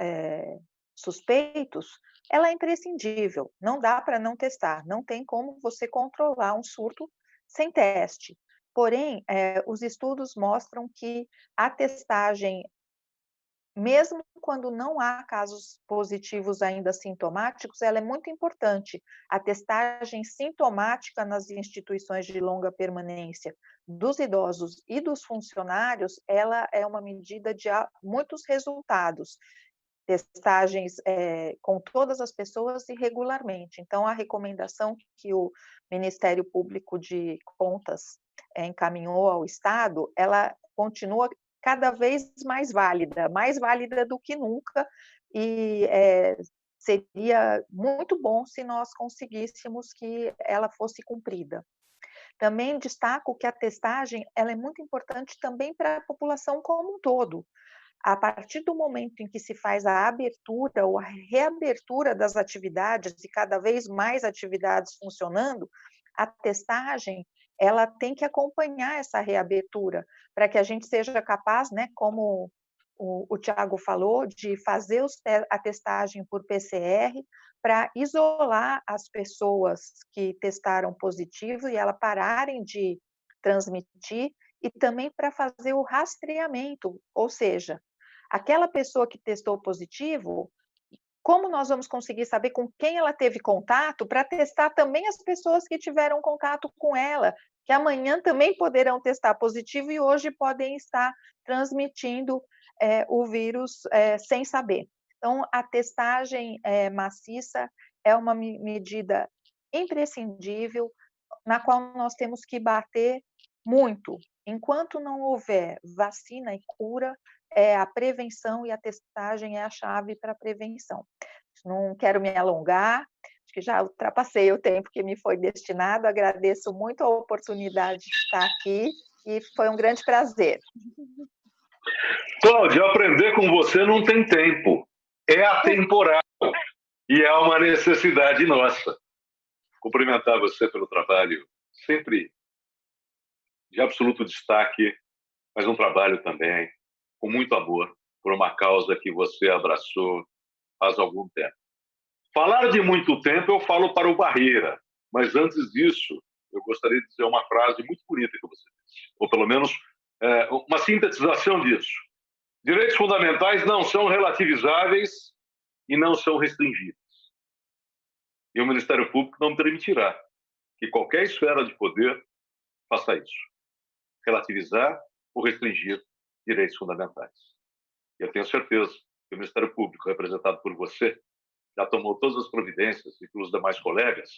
suspeitos, ela é imprescindível, não dá para não testar, não tem como você controlar um surto sem teste. Porém, os estudos mostram que a testagem, mesmo quando não há casos positivos ainda sintomáticos, ela é muito importante. A testagem sintomática nas instituições de longa permanência dos idosos e dos funcionários, ela é uma medida de muitos resultados. Testagens com todas as pessoas e regularmente. Então, a recomendação que o Ministério Público de Contas encaminhou ao Estado, ela continua cada vez mais válida do que nunca, e seria muito bom se nós conseguíssemos que ela fosse cumprida. Também destaco que a testagem ela é muito importante também para a população como um todo. A partir do momento em que se faz a abertura ou a reabertura das atividades e cada vez mais atividades funcionando, a testagem ela tem que acompanhar essa reabertura para que a gente seja capaz, né, como o Tiago falou, de fazer a testagem por PCR para isolar as pessoas que testaram positivo e elas pararem de transmitir, e também para fazer o rastreamento, ou seja, aquela pessoa que testou positivo, como nós vamos conseguir saber com quem ela teve contato para testar também as pessoas que tiveram contato com ela, que amanhã também poderão testar positivo e hoje podem estar transmitindo o vírus sem saber. Então, a testagem maciça é uma medida imprescindível, na qual nós temos que bater muito. Enquanto não houver vacina e cura, a prevenção e a testagem é a chave para a prevenção. Não quero me alongar, acho que já ultrapassei o tempo que me foi destinado, agradeço muito a oportunidade de estar aqui e foi um grande prazer. Cláudia, aprender com você não tem tempo, é atemporal e é uma necessidade nossa. Cumprimentar você pelo trabalho, sempre de absoluto destaque, mas um trabalho também com muito amor, por uma causa que você abraçou faz algum tempo. Falar de muito tempo eu falo para o Barreira, mas antes disso, eu gostaria de dizer uma frase muito bonita que você disse, ou pelo menos uma sintetização disso. Direitos fundamentais não são relativizáveis e não são restringíveis. E o Ministério Público não permitirá que qualquer esfera de poder faça isso. Relativizar ou restringir direitos fundamentais. E eu tenho certeza que o Ministério Público, representado por você, já tomou todas as providências, e pelos demais colegas,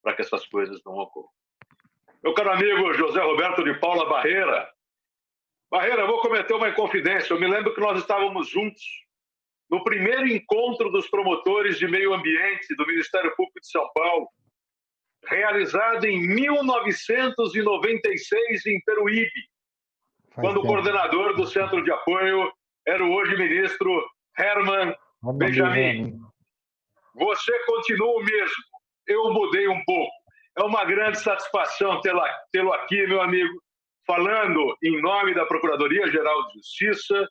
para que essas coisas não ocorram. Meu caro amigo José Roberto de Paula Barreira, eu vou cometer uma inconfidência. Eu me lembro que nós estávamos juntos no primeiro encontro dos promotores de meio ambiente do Ministério Público de São Paulo, realizado em 1996 em Peruíbe, quando o coordenador do Centro de Apoio era o hoje ministro Herman Benjamin. Você continua o mesmo. Eu mudei um pouco. É uma grande satisfação tê-lo aqui, meu amigo, falando em nome da Procuradoria-Geral de Justiça,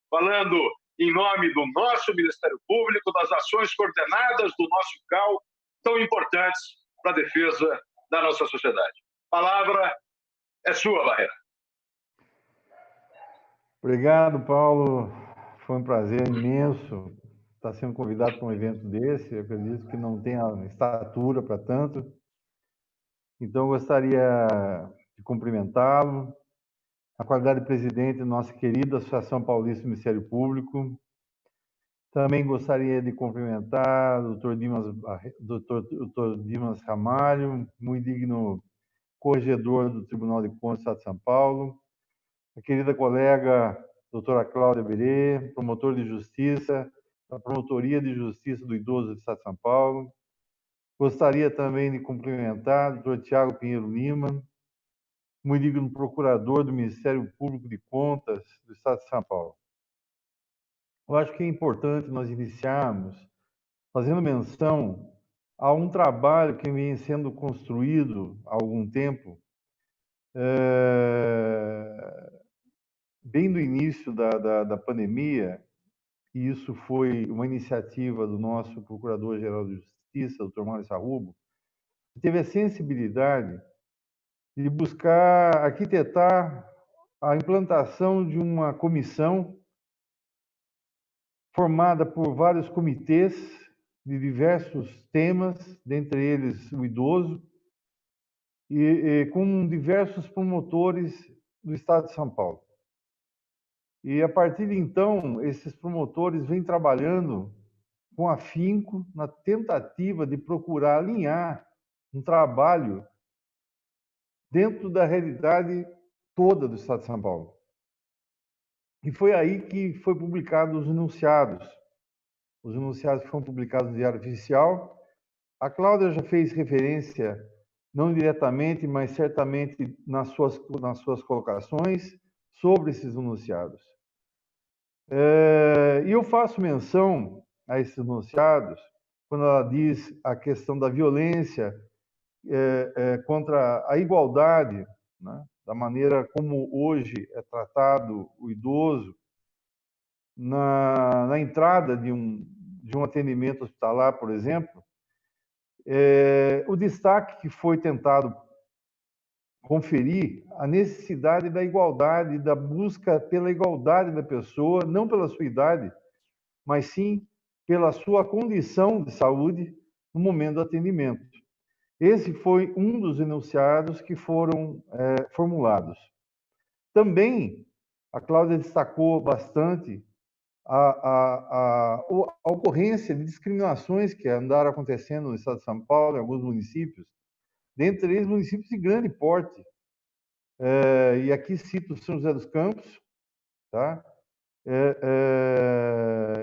falando em nome do nosso Ministério Público, das ações coordenadas do nosso CAU, tão importantes para a defesa da nossa sociedade. A palavra é sua, Barreira. Obrigado, Paulo. Foi um prazer imenso estar sendo convidado para um evento desse. Eu acredito que não tem a estatura para tanto. Então, eu gostaria de cumprimentá-lo, a qualidade de presidente da nossa querida Associação Paulista do Ministério Público. Também gostaria de cumprimentar o Dr. Dimas Ramalho, muito digno corregedor do Tribunal de Contas do Estado de São Paulo, a querida colega doutora Cláudia Berê, promotor de Justiça da Promotoria de Justiça do Idoso do Estado de São Paulo. Gostaria também de cumprimentar o doutor Tiago Pinheiro Lima, muito digno procurador do Ministério Público de Contas do Estado de São Paulo. Eu acho que é importante nós iniciarmos fazendo menção a um trabalho que vem sendo construído há algum tempo, bem do início da pandemia, e isso foi uma iniciativa do nosso Procurador-Geral de Justiça, Dr. Mário Sarrubo, que teve a sensibilidade de buscar arquitetar a implantação de uma comissão formada por vários comitês de diversos temas, dentre eles o idoso, e com diversos promotores do Estado de São Paulo. E, a partir de então, esses promotores vêm trabalhando com afinco na tentativa de procurar alinhar um trabalho dentro da realidade toda do Estado de São Paulo. E foi aí que foi publicado os enunciados. Os enunciados foram publicados no Diário Oficial. A Cláudia já fez referência, não diretamente, mas certamente nas suas colocações, sobre esses enunciados. E eu faço menção a esses enunciados quando ela diz a questão da violência contra a igualdade, né, da maneira como hoje é tratado o idoso na entrada de um atendimento hospitalar, por exemplo. O destaque que foi tentado conferir a necessidade da igualdade, da busca pela igualdade da pessoa, não pela sua idade, mas sim pela sua condição de saúde no momento do atendimento. Esse foi um dos enunciados que foram formulados. Também, a Cláudia destacou bastante a ocorrência de discriminações que andaram acontecendo no Estado de São Paulo, em alguns municípios, dentre eles municípios de grande porte. E aqui cito São José dos Campos, tá?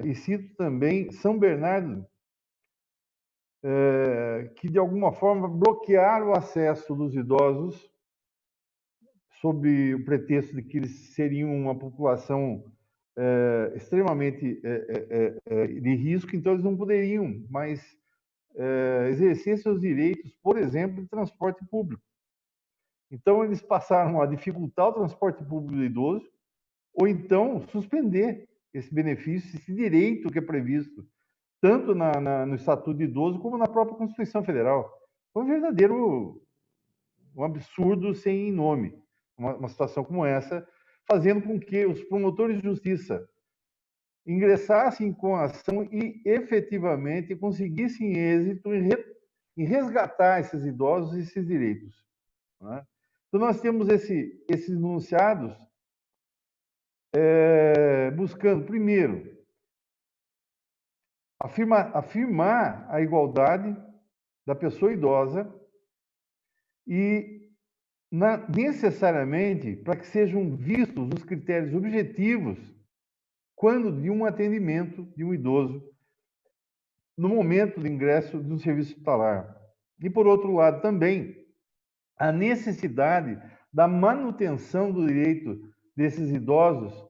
E cito também São Bernardo, que de alguma forma bloquearam o acesso dos idosos sob o pretexto de que eles seriam uma população extremamente de risco, então eles não poderiam mais exercer seus direitos, por exemplo, de transporte público. Então, eles passaram a dificultar o transporte público do idoso, ou então suspender esse benefício, esse direito que é previsto, tanto no Estatuto do Idoso, como na própria Constituição Federal. Foi um verdadeiro absurdo sem nome, uma situação como essa, fazendo com que os promotores de justiça ingressassem com a ação e, efetivamente, conseguissem êxito em resgatar esses idosos e esses direitos, né? Então, nós temos esses enunciados buscando, primeiro, afirmar a igualdade da pessoa idosa e, necessariamente, para que sejam vistos os critérios objetivos quando de um atendimento de um idoso no momento do ingresso de um serviço hospitalar. E, por outro lado, também a necessidade da manutenção do direito desses idosos,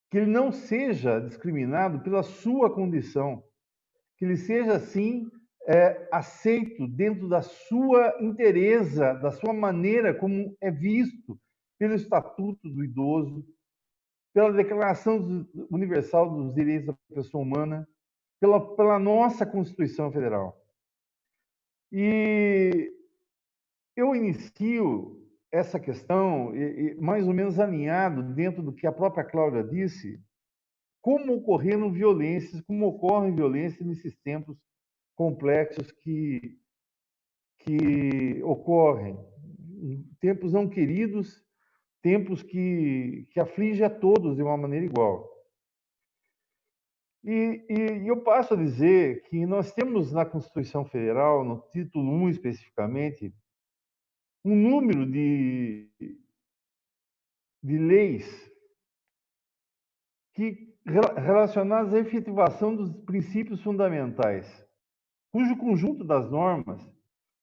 que ele não seja discriminado pela sua condição, que ele seja, sim, aceito dentro da sua inteireza, da sua maneira como é visto pelo Estatuto do Idoso, pela Declaração Universal dos Direitos da Pessoa Humana, pela nossa Constituição Federal. E eu inicio essa questão mais ou menos alinhado dentro do que a própria Cláudia disse, como ocorrem violências nesses tempos complexos que ocorrem, tempos não queridos, tempos que afligem a todos de uma maneira igual. E eu passo a dizer que nós temos na Constituição Federal, no título 1 especificamente, um número de leis relacionadas à efetivação dos princípios fundamentais, cujo conjunto das normas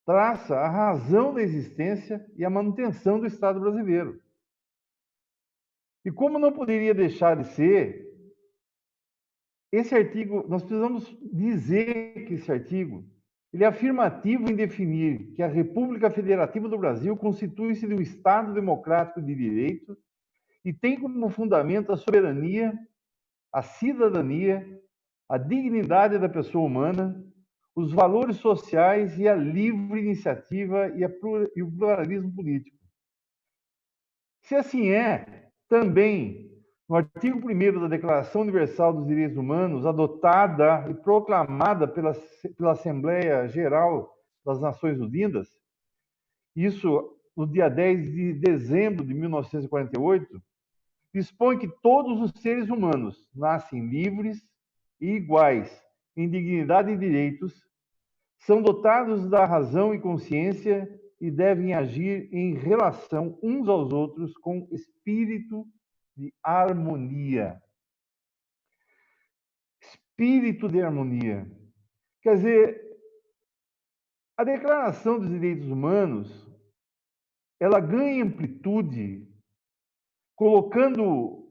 traça a razão da existência e a manutenção do Estado brasileiro. E como não poderia deixar de ser, esse artigo, nós precisamos dizer que esse artigo ele é afirmativo em definir que a República Federativa do Brasil constitui-se de um Estado democrático de direito e tem como fundamento a soberania, a cidadania, a dignidade da pessoa humana, os valores sociais e a livre iniciativa e o pluralismo político. Se assim é, também, no artigo 1º da Declaração Universal dos Direitos Humanos, adotada e proclamada pela Assembleia Geral das Nações Unidas, isso no dia 10 de dezembro de 1948, dispõe que todos os seres humanos nascem livres e iguais em dignidade e direitos, são dotados da razão e consciência e devem agir em relação uns aos outros com espírito de harmonia. Espírito de harmonia. Quer dizer, a Declaração dos Direitos Humanos, ela ganha amplitude colocando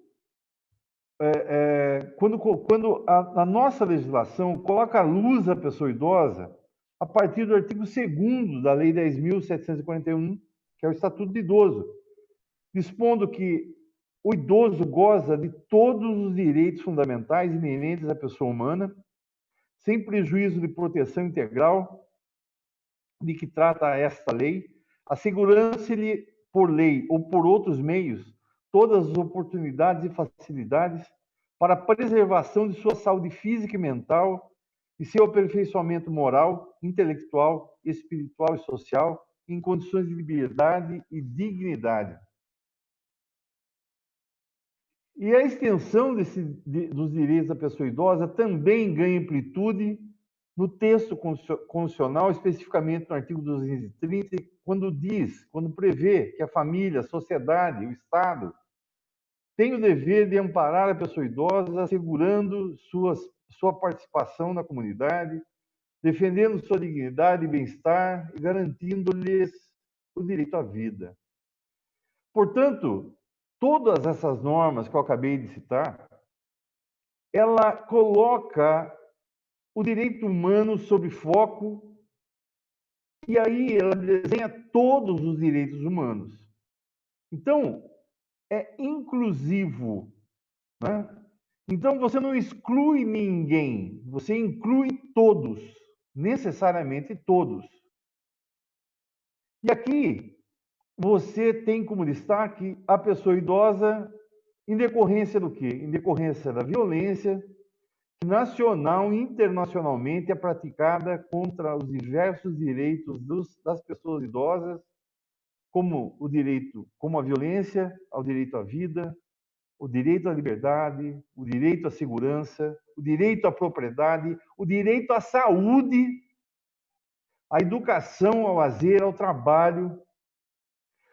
quando a nossa legislação coloca à luz a pessoa idosa a partir do artigo 2º da Lei 10.741, que é o Estatuto do Idoso, dispondo que o idoso goza de todos os direitos fundamentais inerentes à pessoa humana, sem prejuízo de proteção integral de que trata esta lei, assegurando-se-lhe por lei ou por outros meios todas as oportunidades e facilidades para a preservação de sua saúde física e mental e seu aperfeiçoamento moral, intelectual, espiritual e social em condições de liberdade e dignidade. E a extensão dos direitos da pessoa idosa também ganha amplitude no texto constitucional, especificamente no artigo 230, quando prevê que a família, a sociedade, o Estado têm o dever de amparar a pessoa idosa, assegurando sua participação na comunidade, defendendo sua dignidade e bem-estar e garantindo-lhes o direito à vida. Portanto, todas essas normas que eu acabei de citar, ela coloca o direito humano sob foco e aí ela desenha todos os direitos humanos. Então, é inclusivo, né? Então, você não exclui ninguém, você inclui todos, necessariamente todos. E aqui, você tem como destaque a pessoa idosa em decorrência do quê? Em decorrência da violência que nacional e internacionalmente é praticada contra os diversos direitos das pessoas idosas, como o direito, como a violência ao direito à vida, o direito à liberdade, o direito à segurança, o direito à propriedade, o direito à saúde, à educação, ao lazer, ao trabalho.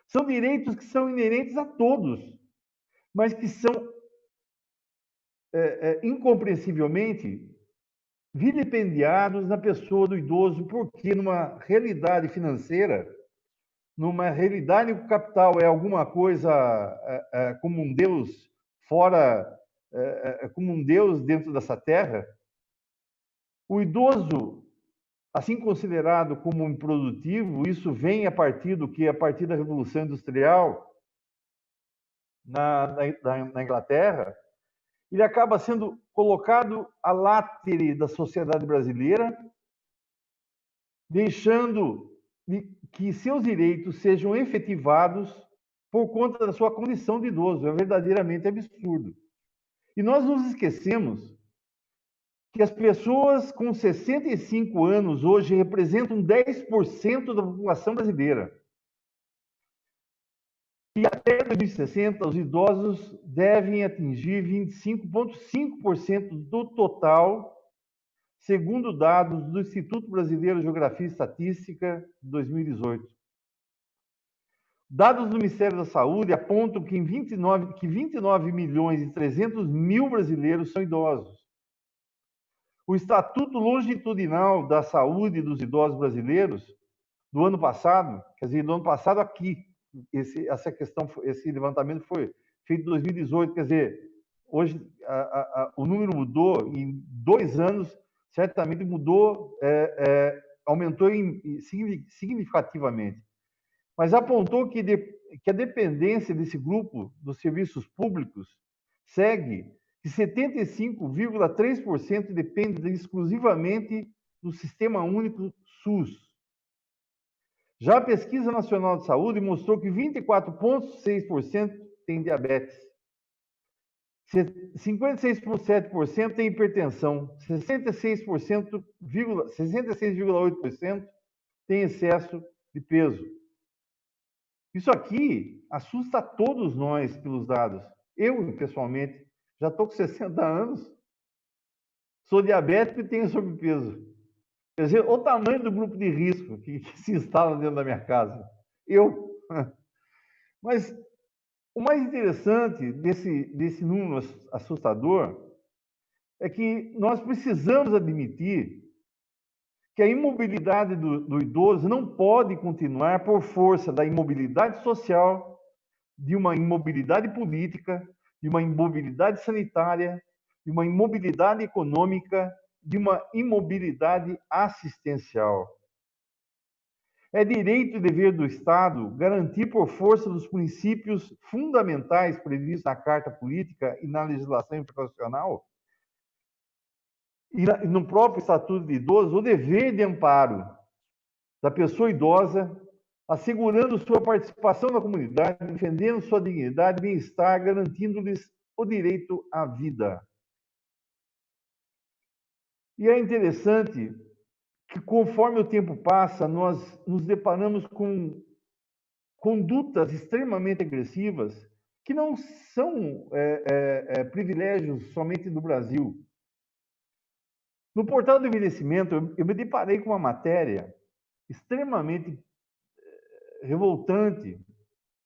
São direitos que são inerentes a todos, mas que são incompreensivelmente vilipendiados na pessoa do idoso, porque numa realidade financeira, numa realidade em que o capital é alguma coisa como um Deus fora, como um Deus dentro dessa terra, o idoso, assim considerado como improdutivo, isso vem a partir da Revolução Industrial na Inglaterra, ele acaba sendo colocado à látere da sociedade brasileira, deixando que seus direitos sejam efetivados por conta da sua condição de idoso. É verdadeiramente absurdo. E nós nos esquecemos que as pessoas com 65 anos hoje representam 10% da população brasileira. E até 2060, os idosos devem atingir 25,5% do total, segundo dados do Instituto Brasileiro de Geografia e Estatística de 2018. Dados do Ministério da Saúde apontam que 29 milhões e 300 mil brasileiros são idosos. O Estatuto Longitudinal da Saúde dos Idosos Brasileiros, do ano passado, quer dizer, do ano passado aqui, esse levantamento foi feito em 2018, quer dizer, hoje o número mudou, em 2 anos, certamente mudou, aumentou significativamente. Mas apontou que a dependência desse grupo dos serviços públicos segue que 75,3% depende exclusivamente do Sistema Único SUS. Já a Pesquisa Nacional de Saúde mostrou que 24,6% tem diabetes, 56,7% tem hipertensão, 66,8% tem excesso de peso. Isso aqui assusta todos nós pelos dados. Eu, pessoalmente, já estou com 60 anos, sou diabético e tenho sobrepeso. Quer dizer, o tamanho do grupo de risco que se instala dentro da minha casa. Eu. Mas o mais interessante desse número assustador é que nós precisamos admitir que a imobilidade do idoso não pode continuar por força da imobilidade social, de uma imobilidade política, de uma imobilidade sanitária, de uma imobilidade econômica, de uma imobilidade assistencial. É direito e dever do Estado garantir, por força dos princípios fundamentais previstos na Carta Política e na legislação internacional, e no próprio Estatuto de Idoso, o dever de amparo da pessoa idosa, assegurando sua participação na comunidade, defendendo sua dignidade e bem-estar, garantindo-lhes o direito à vida. E é interessante que, conforme o tempo passa, nós nos deparamos com condutas extremamente agressivas que não são privilégios somente do Brasil. No portal do envelhecimento, eu me deparei com uma matéria extremamente revoltante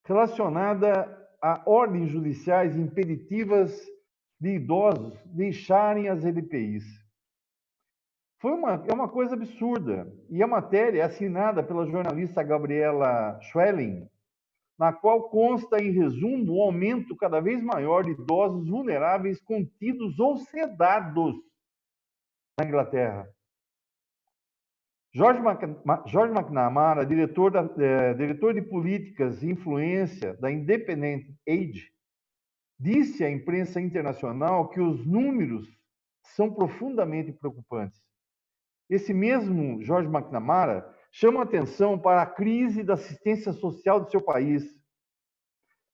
relacionada a ordens judiciais impeditivas de idosos deixarem as EDPIs. É uma coisa absurda. E a matéria é assinada pela jornalista Gabriela Schwelling, na qual consta, em resumo, um aumento cada vez maior de idosos vulneráveis contidos ou sedados na Inglaterra. George McNamara, diretor de políticas e influência da Independent Age, disse à imprensa internacional que os números são profundamente preocupantes. Esse mesmo George McNamara chama atenção para a crise da assistência social do seu país.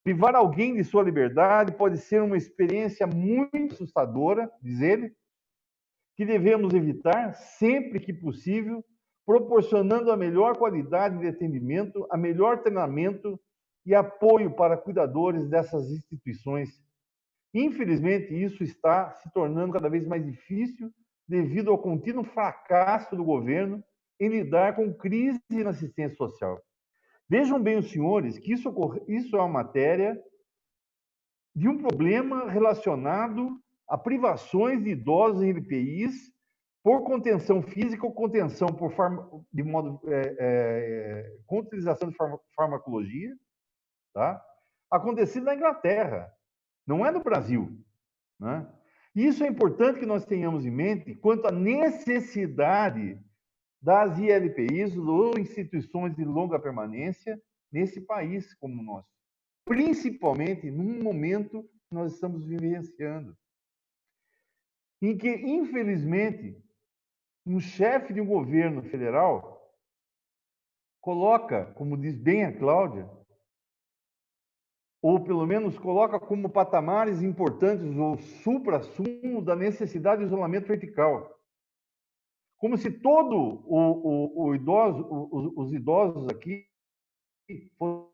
Privar alguém de sua liberdade pode ser uma experiência muito assustadora, diz ele, que devemos evitar sempre que possível, proporcionando a melhor qualidade de atendimento, a melhor treinamento e apoio para cuidadores dessas instituições. Infelizmente, isso está se tornando cada vez mais difícil devido ao contínuo fracasso do governo em lidar com crise na assistência social. Vejam bem os senhores que isso é uma matéria de um problema relacionado a privações de idosos em LPIs por contenção física ou contenção com utilização de farmacologia, tá? Acontecido na Inglaterra, não é no Brasil, né? Isso é importante que nós tenhamos em mente quanto à necessidade das ILPIs, ou instituições de longa permanência, nesse país como o nosso, principalmente num momento que nós estamos vivenciando, em que, infelizmente, um chefe de um governo federal coloca, como diz bem a Cláudia, ou pelo menos coloca como patamares importantes o supra-sumo da necessidade de isolamento vertical. Como se todo os idosos aqui fossem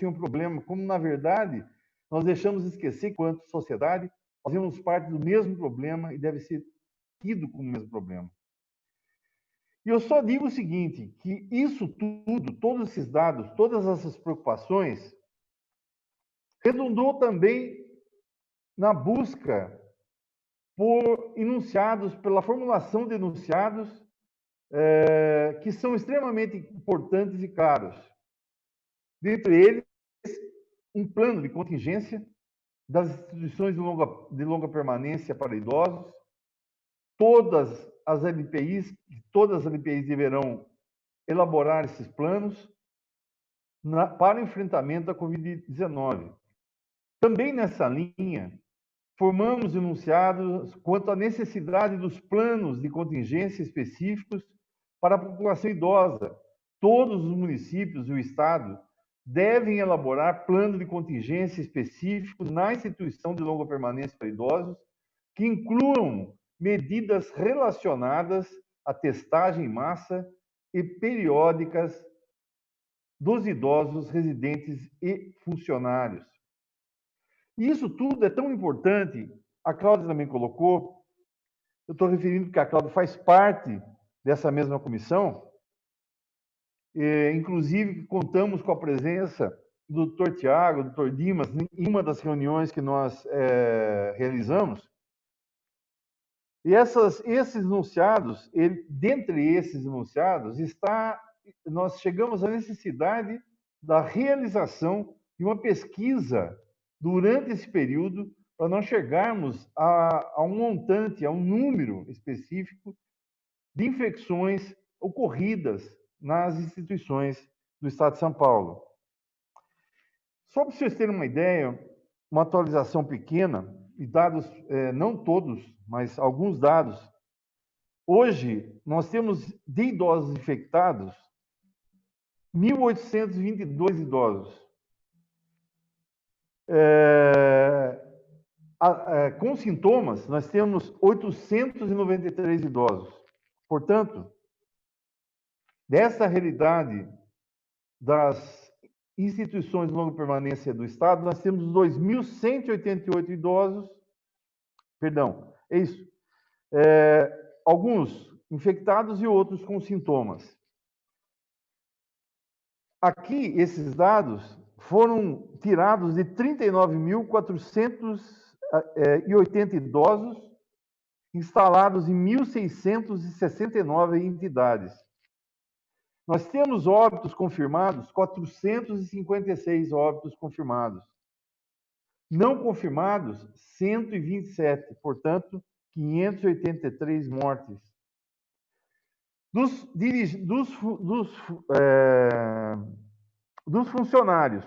um problema, como, na verdade, nós deixamos esquecer que, enquanto sociedade, fazemos parte do mesmo problema e deve ser tido como o mesmo problema. E eu só digo o seguinte, que isso tudo, todos esses dados, todas essas preocupações, redundou também na busca por enunciados, pela formulação de enunciados que são extremamente importantes e caros. Dentre eles, um plano de contingência das instituições de longa permanência para idosos. Todas as LPIs deverão elaborar esses planos para o enfrentamento da Covid-19. Também nessa linha, formamos enunciados quanto à necessidade dos planos de contingência específicos para a população idosa. Todos os municípios e o Estado devem elaborar plano de contingência específico na instituição de longa permanência para idosos, que incluam medidas relacionadas à testagem em massa e periódicas dos idosos residentes e funcionários. E isso tudo é tão importante, a Cláudia também colocou, eu estou referindo que a Cláudia faz parte dessa mesma comissão, inclusive contamos com a presença do Dr. Tiago, do Dr. Dimas, em uma das reuniões que nós realizamos. E esses enunciados, dentre esses enunciados, nós chegamos à necessidade da realização de uma pesquisa durante esse período, para nós chegarmos a um montante, a um número específico de infecções ocorridas nas instituições do Estado de São Paulo. Só para vocês terem uma ideia, uma atualização pequena, e dados, não todos, mas alguns dados. Hoje, nós temos de idosos infectados, 1.822 idosos. Com sintomas, nós temos 893 idosos. Portanto, dessa realidade das instituições de longa permanência do Estado, nós temos 2.188 idosos, perdão, é isso, alguns infectados e outros com sintomas. Aqui, esses dados foram tirados de 39.480 idosos instalados em 1.669 entidades. Nós temos óbitos confirmados, 456 óbitos confirmados. Não confirmados, 127, portanto, 583 mortes. Dos funcionários,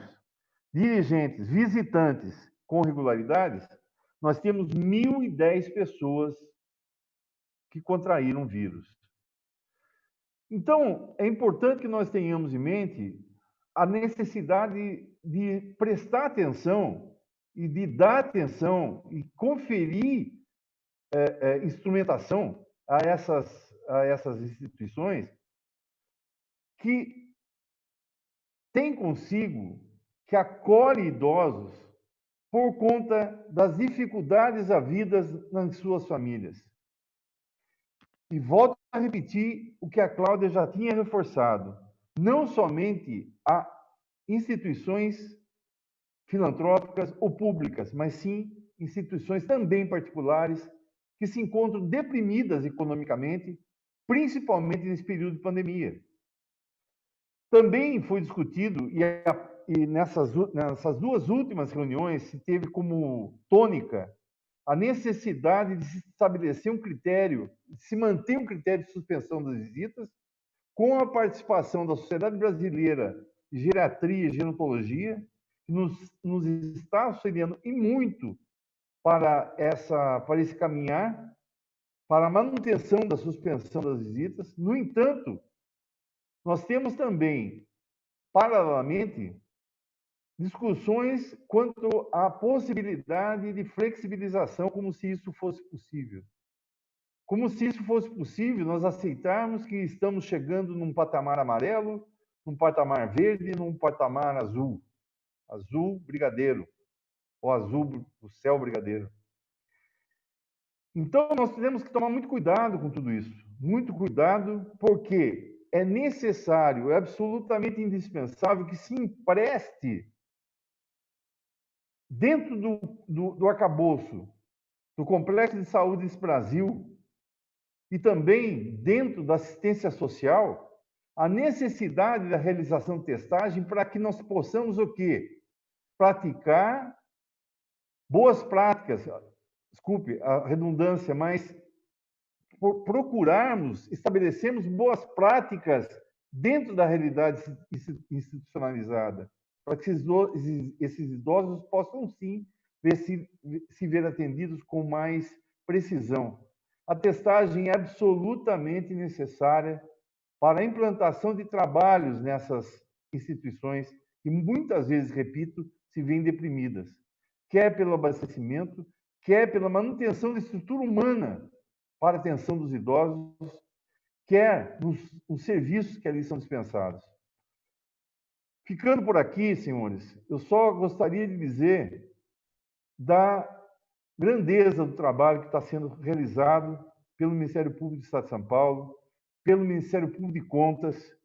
dirigentes, visitantes com regularidades, nós temos 1.010 pessoas que contraíram o vírus. Então, é importante que nós tenhamos em mente a necessidade de prestar atenção e de dar atenção e conferir instrumentação a a essas instituições que tem consigo, que acolhe idosos por conta das dificuldades havidas nas suas famílias. E volto a repetir o que a Cláudia já tinha reforçado. Não somente a instituições filantrópicas ou públicas, mas sim instituições também particulares que se encontram deprimidas economicamente, principalmente nesse período de pandemia. Também foi discutido, e nessas duas últimas reuniões se teve como tônica a necessidade de se estabelecer um critério, de se manter um critério de suspensão das visitas, com a participação da Sociedade Brasileira de Geriatria e Gerontologia, que nos está auxiliando e muito para esse caminhar, para a manutenção da suspensão das visitas. No entanto, nós temos também, paralelamente, discussões quanto à possibilidade de flexibilização, como se isso fosse possível. Como se isso fosse possível, nós aceitarmos que estamos chegando num patamar amarelo, num patamar verde e num patamar azul. Azul brigadeiro, ou azul do céu brigadeiro. Então, nós temos que tomar muito cuidado com tudo isso. Muito cuidado, porque é necessário, é absolutamente indispensável que se empreste dentro do arcabouço do Complexo de Saúde desse Brasil e também dentro da assistência social, a necessidade da realização de testagem para que nós possamos o quê? Praticar boas práticas, desculpe a redundância, mas procurarmos, estabelecermos boas práticas dentro da realidade institucionalizada, para que esses idosos possam, sim, se ver atendidos com mais precisão. A testagem é absolutamente necessária para a implantação de trabalhos nessas instituições que, muitas vezes, repito, se veem deprimidas, quer pelo abastecimento, quer pela manutenção da estrutura humana para a atenção dos idosos, quer nos serviços que ali são dispensados. Ficando por aqui, senhores, eu só gostaria de dizer da grandeza do trabalho que está sendo realizado pelo Ministério Público do Estado de São Paulo, pelo Ministério Público de Contas,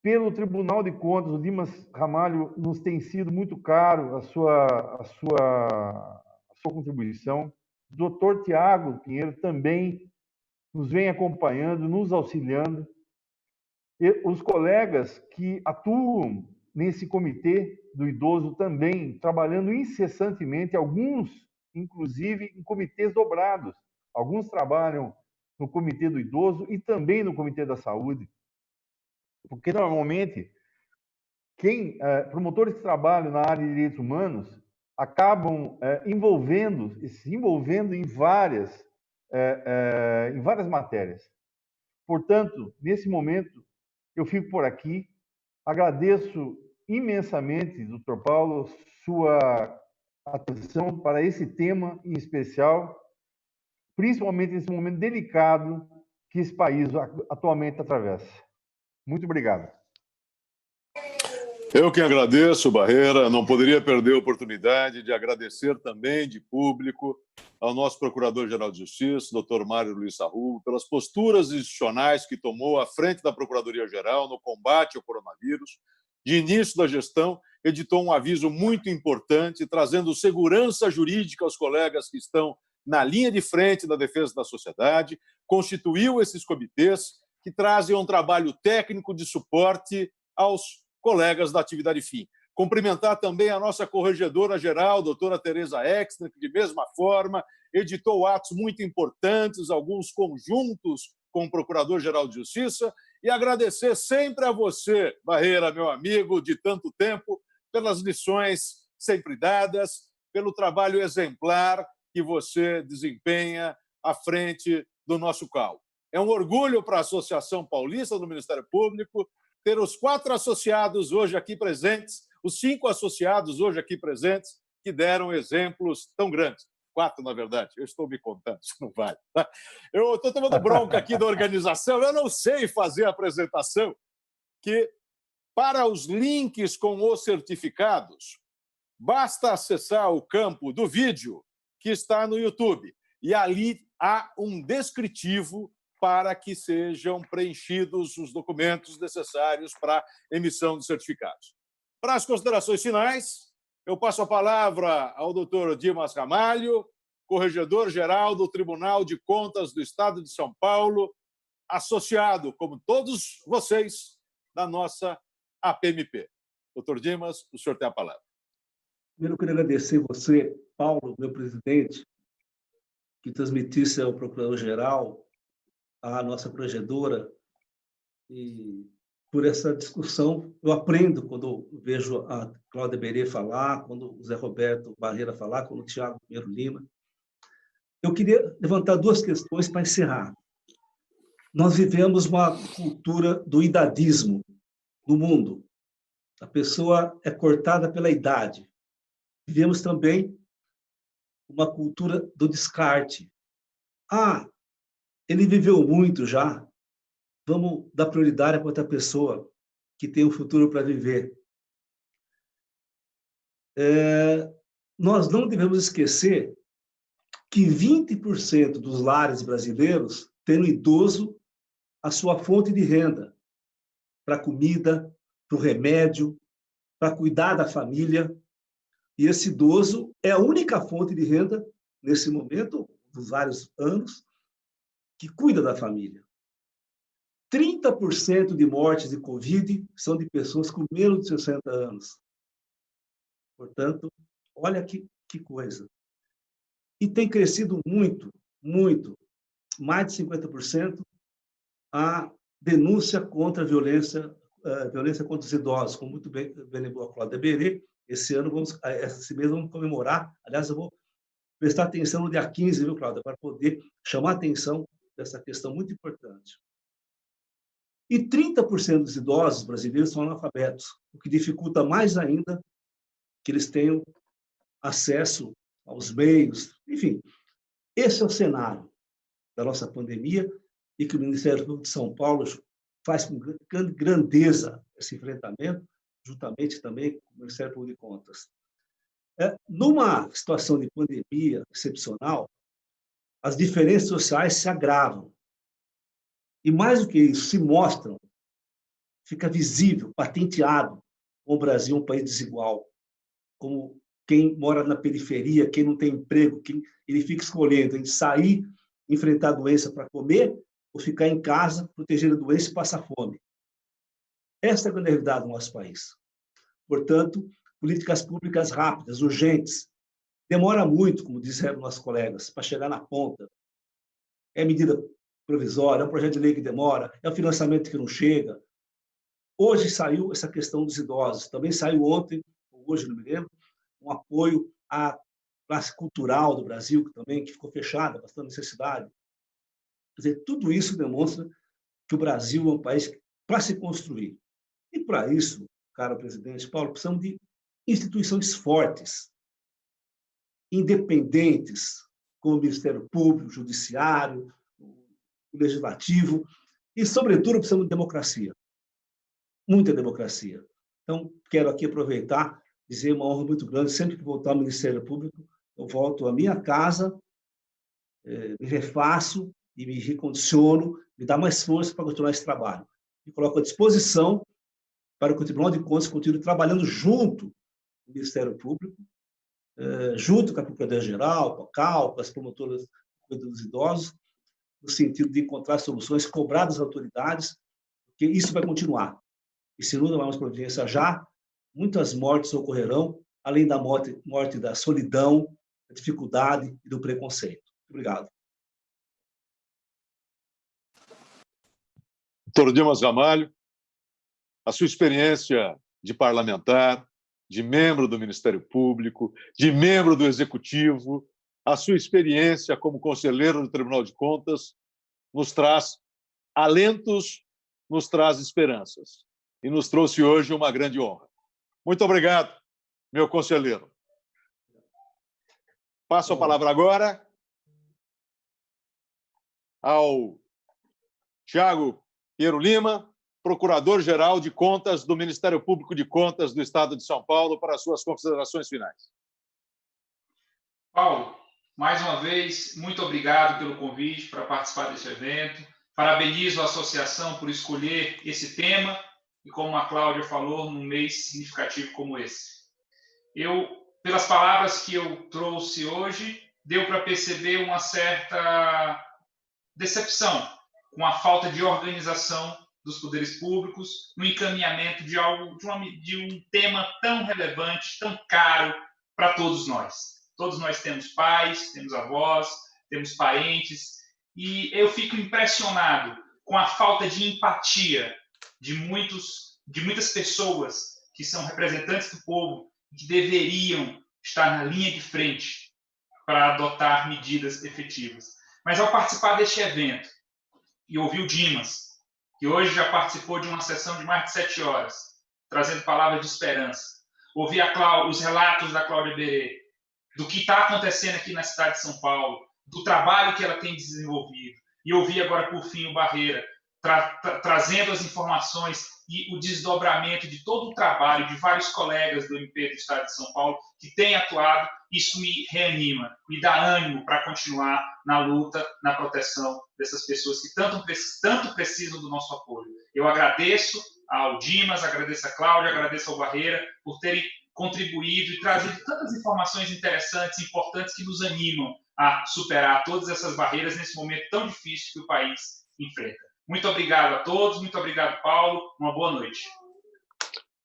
pelo Tribunal de Contas. O Dimas Ramalho nos tem sido muito caro a sua contribuição. O doutor Tiago Pinheiro também nos vem acompanhando, nos auxiliando. E os colegas que atuam nesse comitê do idoso também, trabalhando incessantemente, alguns, inclusive, em comitês dobrados. Alguns trabalham no comitê do idoso e também no comitê da saúde. Porque, normalmente, promotores que trabalham na área de direitos humanos acabam se envolvendo em várias matérias. Portanto, nesse momento, eu fico por aqui. Agradeço imensamente, doutor Paulo, sua atenção para esse tema em especial, principalmente nesse momento delicado que esse país atualmente atravessa. Muito obrigado. Eu que agradeço, Barreira. Não poderia perder a oportunidade de agradecer também de público ao nosso Procurador-Geral de Justiça, doutor Mário Luiz Sarru, pelas posturas institucionais que tomou à frente da Procuradoria-Geral no combate ao coronavírus. De início da gestão, editou um aviso muito importante, trazendo segurança jurídica aos colegas que estão na linha de frente da defesa da sociedade, constituiu esses comitês que trazem um trabalho técnico de suporte aos colegas da atividade fim. Cumprimentar também a nossa corregedora-geral, doutora Tereza Exner, que, de mesma forma, editou atos muito importantes, alguns conjuntos com o Procurador-Geral de Justiça, e agradecer sempre a você, Barreira, meu amigo, de tanto tempo, pelas lições sempre dadas, pelo trabalho exemplar que você desempenha à frente do nosso CAU. É um orgulho para a Associação Paulista do Ministério Público ter os 4 associados hoje aqui presentes, os 5 associados hoje aqui presentes, que deram exemplos tão grandes. 4, na verdade. Eu estou me contando, isso não vale. Tá? Eu estou tomando bronca aqui da organização, eu não sei fazer a apresentação, que para os links com os certificados, basta acessar o campo do vídeo que está no YouTube. E ali há um descritivo para que sejam preenchidos os documentos necessários para a emissão de certificados. Para as considerações finais, eu passo a palavra ao doutor Dimas Ramalho, corregedor-geral do Tribunal de Contas do Estado de São Paulo, associado, como todos vocês, da nossa APMP. Doutor Dimas, o senhor tem a palavra. Primeiro, eu queria agradecer você, Paulo, meu presidente, que transmitisse ao procurador-geral, à nossa corregedora, e por essa discussão. Eu aprendo quando vejo a Cláudia Berê falar, quando o Zé Roberto Barreira falar, quando o Tiago Pinheiro Lima. Eu queria levantar duas questões para encerrar. Nós vivemos uma cultura do idadismo no mundo. A pessoa é cortada pela idade. Vivemos também uma cultura do descarte. Ah, ele viveu muito já. Vamos dar prioridade para outra pessoa que tem um futuro para viver. Nós não devemos esquecer que 20% dos lares brasileiros têm no idoso a sua fonte de renda para comida, para o remédio, para cuidar da família. E esse idoso é a única fonte de renda, nesse momento, dos vários anos, que cuida da família. 30% de mortes de Covid são de pessoas com menos de 60 anos. Portanto, olha que coisa. E tem crescido muito, muito, mais de 50%, a denúncia contra a violência contra os idosos, como muito bem lembrou a Cláudia Berê. Esse mês vamos comemorar. Aliás, eu vou prestar atenção no dia 15, viu, Cláudia, para poder chamar a atenção dessa questão muito importante. E 30% dos idosos brasileiros são analfabetos, o que dificulta mais ainda que eles tenham acesso aos meios. Enfim, esse é o cenário da nossa pandemia e que o Ministério Público de São Paulo faz com grandeza esse enfrentamento, juntamente também com o Ministério Público de Contas. Numa situação de pandemia excepcional, as diferenças sociais se agravam. E mais do que isso, se mostram, fica visível, patenteado, como o Brasil é um país desigual, como quem mora na periferia, quem não tem emprego, ele fica escolhendo entre sair, enfrentar a doença para comer, ou ficar em casa, proteger a doença e passar fome. Essa é a grande realidade do nosso país. Portanto, políticas públicas rápidas, urgentes. Demora muito, como disseram nossos colegas, para chegar na ponta. É medida provisória, é um projeto de lei que demora, é o financiamento que não chega. Hoje saiu essa questão dos idosos. Também saiu ontem, ou hoje, não me lembro, um apoio à classe cultural do Brasil, que ficou fechada, bastante necessidade. Quer dizer, tudo isso demonstra que o Brasil é um país para se construir. E, para isso, caro presidente Paulo, precisamos de instituições fortes, independentes, como o Ministério Público, o Judiciário, o Legislativo, e, sobretudo, precisamos de democracia. Muita democracia. Então, quero aqui aproveitar, dizer uma honra muito grande, sempre que voltar ao Ministério Público, eu volto à minha casa, me refaço e me recondiciono, me dá mais força para continuar esse trabalho. Me coloco à disposição para que o Tribunal de Contas continue trabalhando junto com o Ministério Público, junto com a Procuradoria-Geral, com a CAL, com as promotoras dos idosos, no sentido de encontrar soluções, cobrar das autoridades, porque isso vai continuar. E se não tomarmos providência já, muitas mortes ocorrerão, além da morte da solidão, da dificuldade e do preconceito. Muito obrigado. Doutor Dimas Ramalho, a sua experiência de parlamentar, de membro do Ministério Público, de membro do Executivo, a sua experiência como conselheiro do Tribunal de Contas nos traz alentos, nos traz esperanças. E nos trouxe hoje uma grande honra. Muito obrigado, meu conselheiro. Passo a palavra agora ao Tiago Piero Lima, Procurador-Geral de Contas do Ministério Público de Contas do Estado de São Paulo, para as suas considerações finais. Paulo, mais uma vez, muito obrigado pelo convite para participar desse evento. Parabenizo a associação por escolher esse tema e, como a Cláudia falou, num mês significativo como esse. Pelas palavras que eu trouxe hoje, deu para perceber uma certa decepção com a falta de organização dos poderes públicos no encaminhamento de um tema tão relevante, tão caro para todos nós. Todos nós temos pais, temos avós, temos parentes, e eu fico impressionado com a falta de empatia de muitas pessoas que são representantes do povo, que deveriam estar na linha de frente para adotar medidas efetivas. Mas ao participar deste evento e ouvir o Dimas, que hoje já participou de uma sessão de mais de 7 horas, trazendo palavras de esperança, ouvir os relatos da Cláudia Berê, do que está acontecendo aqui na cidade de São Paulo, do trabalho que ela tem desenvolvido, e ouvir agora, por fim, o Barreira, trazendo as informações e o desdobramento de todo o trabalho de vários colegas do MP do Estado de São Paulo que têm atuado, isso me reanima, me dá ânimo para continuar na luta, na proteção dessas pessoas que tanto precisam do nosso apoio. Eu agradeço ao Dimas, agradeço a Cláudia, agradeço ao Barreira por terem contribuído e trazido tantas informações interessantes, importantes, que nos animam a superar todas essas barreiras nesse momento tão difícil que o país enfrenta. Muito obrigado a todos, muito obrigado, Paulo, uma boa noite.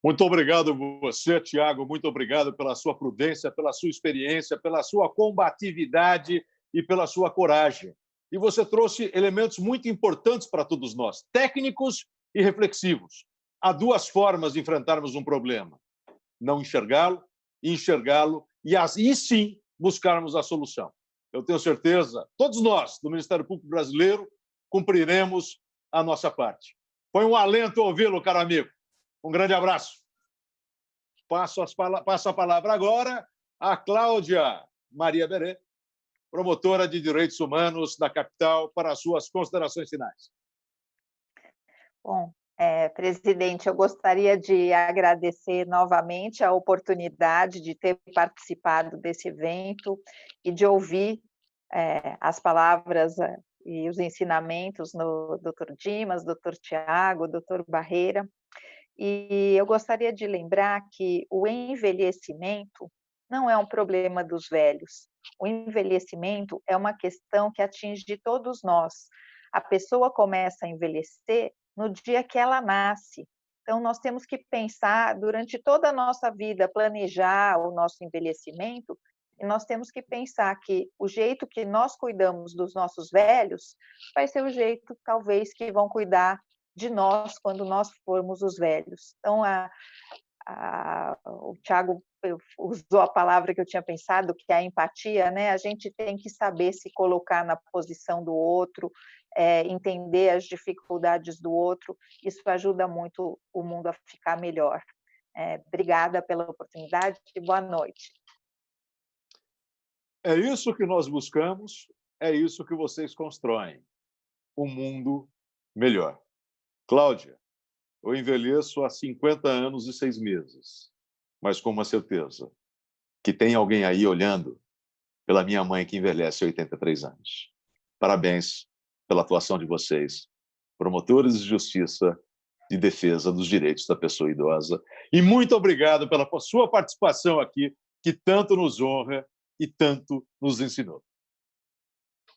Muito obrigado você, Tiago, muito obrigado pela sua prudência, pela sua experiência, pela sua combatividade e pela sua coragem. E você trouxe elementos muito importantes para todos nós, técnicos e reflexivos. Há 2 formas de enfrentarmos um problema: não enxergá-lo, enxergá-lo e sim buscarmos a solução. Eu tenho certeza, todos nós do Ministério Público Brasileiro cumpriremos a nossa parte. Foi um alento ouvi-lo, caro amigo. Um grande abraço. Passo a palavra agora a Cláudia Maria Berê, promotora de Direitos Humanos da capital, para as suas considerações finais. Bom, presidente, eu gostaria de agradecer novamente a oportunidade de ter participado desse evento e de ouvir as palavras e os ensinamentos no Dr. Dimas, Dr. Tiago, Dr. Barreira. E eu gostaria de lembrar que o envelhecimento não é um problema dos velhos. O envelhecimento é uma questão que atinge todos nós. A pessoa começa a envelhecer no dia que ela nasce. Então, nós temos que pensar durante toda a nossa vida, planejar o nosso envelhecimento, e nós temos que pensar que o jeito que nós cuidamos dos nossos velhos vai ser o jeito, talvez, que vão cuidar de nós quando nós formos os velhos. Então, o Tiago usou a palavra que eu tinha pensado, que é a empatia, né? A gente tem que saber se colocar na posição do outro, entender as dificuldades do outro. Isso ajuda muito o mundo a ficar melhor. Obrigada pela oportunidade e boa noite. É isso que nós buscamos, é isso que vocês constroem. Um mundo melhor. Cláudia, eu envelheço há 50 anos e 6 meses, mas com uma certeza, que tem alguém aí olhando pela minha mãe que envelhece 83 anos. Parabéns pela atuação de vocês, promotores de justiça de defesa dos direitos da pessoa idosa, e muito obrigado pela sua participação aqui, que tanto nos honra e tanto nos ensinou.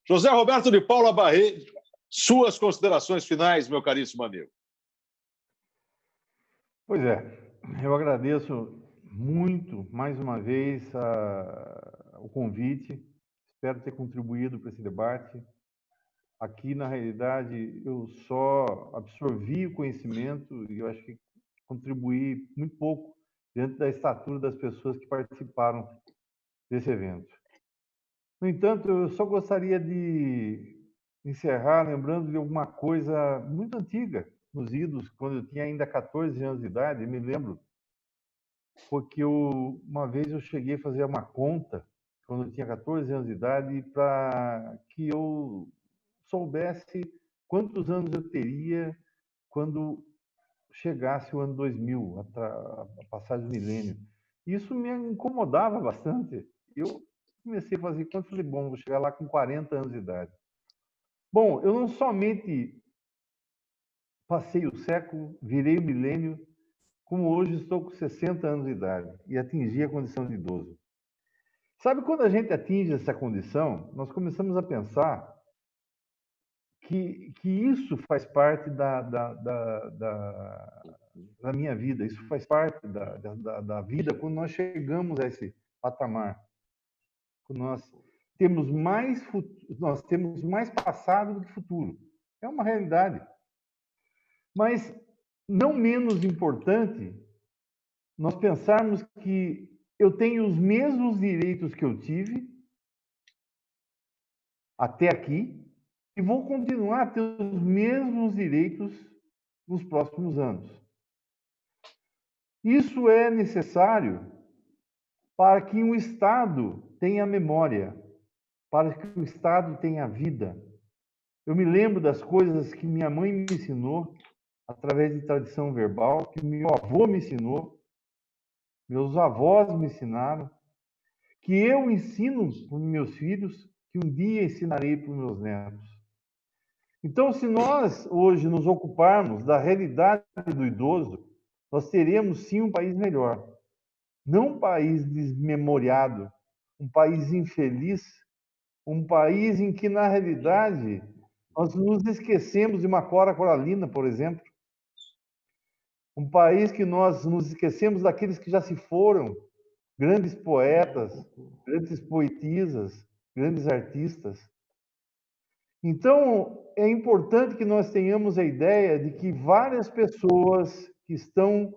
José Roberto de Paula Barreira, suas considerações finais, meu caríssimo amigo. Pois é, eu agradeço muito, mais uma vez, o convite. Espero ter contribuído para esse debate. Aqui, na realidade, eu só absorvi o conhecimento e eu acho que contribuí muito pouco dentro da estatura das pessoas que participaram desse evento. No entanto, eu só gostaria de encerrar lembrando de alguma coisa muito antiga, nos idos, quando eu tinha ainda 14 anos de idade, eu me lembro, porque uma vez eu cheguei a fazer uma conta quando eu tinha 14 anos de idade, para que eu soubesse quantos anos eu teria quando chegasse o ano 2000, a passagem do milênio. Isso me incomodava bastante. Eu comecei a fazer conta e falei, bom, vou chegar lá com 40 anos de idade. Bom, eu não somente passei o século, virei o milênio, como hoje estou com 60 anos de idade e atingi a condição de idoso. Sabe, quando a gente atinge essa condição, nós começamos a pensar que isso faz parte da minha vida, isso faz parte da vida quando nós chegamos a esse patamar. Quando nós temos mais passado do que futuro. É uma realidade. Mas, não menos importante, nós pensarmos que eu tenho os mesmos direitos que eu tive até aqui e vou continuar a ter os mesmos direitos nos próximos anos. Isso é necessário para que um Estado tenha memória, para que o Estado tenha vida. Eu me lembro das coisas que minha mãe me ensinou através de tradição verbal, que meu avô me ensinou, meus avós me ensinaram, que eu ensino para os meus filhos, que um dia ensinarei para os meus netos. Então, se nós hoje nos ocuparmos da realidade do idoso, nós teremos sim um país melhor. Não um país desmemoriado, um país infeliz, um país em que, na realidade, nós nos esquecemos de Macora Coralina, por exemplo. Um país que nós nos esquecemos daqueles que já se foram, grandes poetas, grandes poetisas, grandes artistas. Então, é importante que nós tenhamos a ideia de que várias pessoas que estão,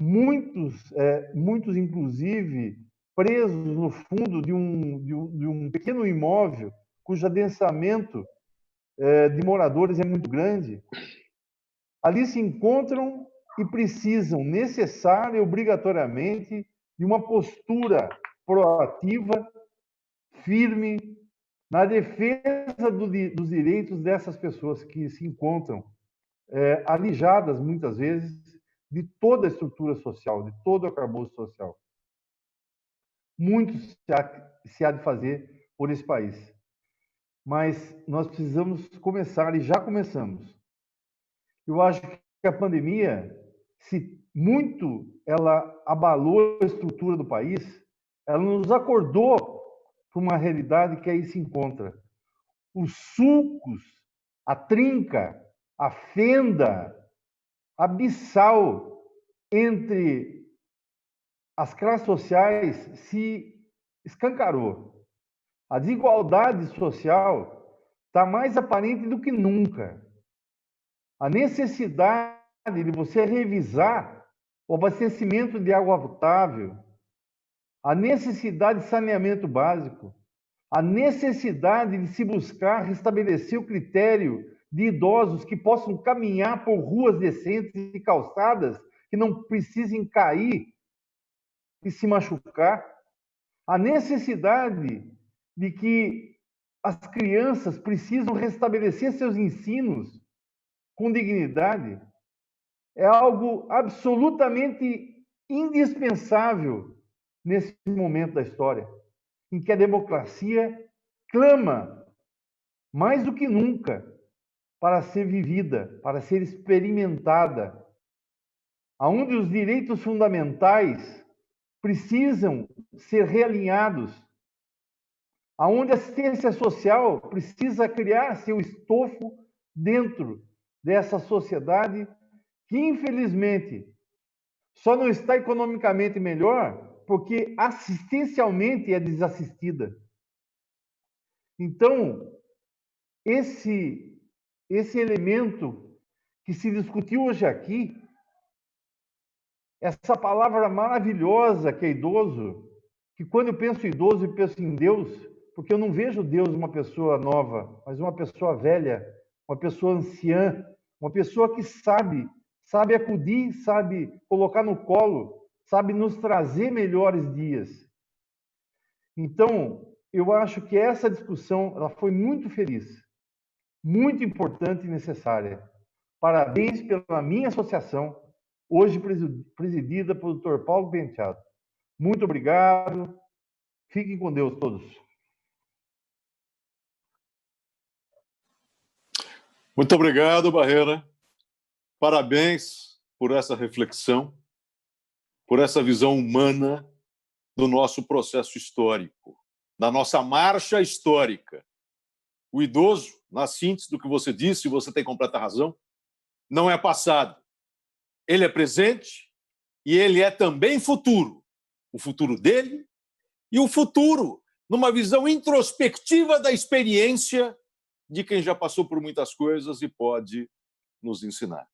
muitos inclusive, presos no fundo de um pequeno imóvel, cujo adensamento de moradores é muito grande, ali se encontram e precisam, necessária e obrigatoriamente, de uma postura proativa, firme, na defesa dos direitos dessas pessoas que se encontram alijadas, muitas vezes, de toda a estrutura social, de todo o arcabouço social. Muito se há de fazer por esse país. Mas nós precisamos começar, e já começamos. Eu acho que a pandemia, se muito ela abalou a estrutura do país, ela nos acordou para uma realidade que aí se encontra. Os sulcos, a trinca, a fenda abissal entre as classes sociais se escancarou. A desigualdade social está mais aparente do que nunca. A necessidade de você revisar o abastecimento de água potável, a necessidade de saneamento básico, a necessidade de se buscar restabelecer o critério de idosos que possam caminhar por ruas decentes e calçadas, que não precisem cair e se machucar, a necessidade de que as crianças precisam restabelecer seus ensinos com dignidade, é algo absolutamente indispensável nesse momento da história, em que a democracia clama, mais do que nunca, para ser vivida, para ser experimentada, aonde os direitos fundamentais precisam ser realinhados, aonde a assistência social precisa criar seu estofo dentro dessa sociedade que, infelizmente, só não está economicamente melhor porque assistencialmente é desassistida. Então, esse elemento que se discutiu hoje aqui, essa palavra maravilhosa que é idoso, que quando eu penso em idoso, eu penso em Deus, porque eu não vejo Deus uma pessoa nova, mas uma pessoa velha, uma pessoa anciã, uma pessoa que sabe acudir, sabe colocar no colo, sabe nos trazer melhores dias. Então, eu acho que essa discussão ela foi muito feliz, muito importante e necessária. Parabéns pela minha associação, hoje presidida pelo Dr. Paulo Penteado. Muito obrigado. Fiquem com Deus todos. Muito obrigado, Barreira. Parabéns por essa reflexão, por essa visão humana do nosso processo histórico, da nossa marcha histórica. O idoso, na síntese do que você disse, você tem completa razão, não é passado. Ele é presente e ele é também futuro. O futuro dele e o futuro, numa visão introspectiva da experiência de quem já passou por muitas coisas e pode nos ensinar.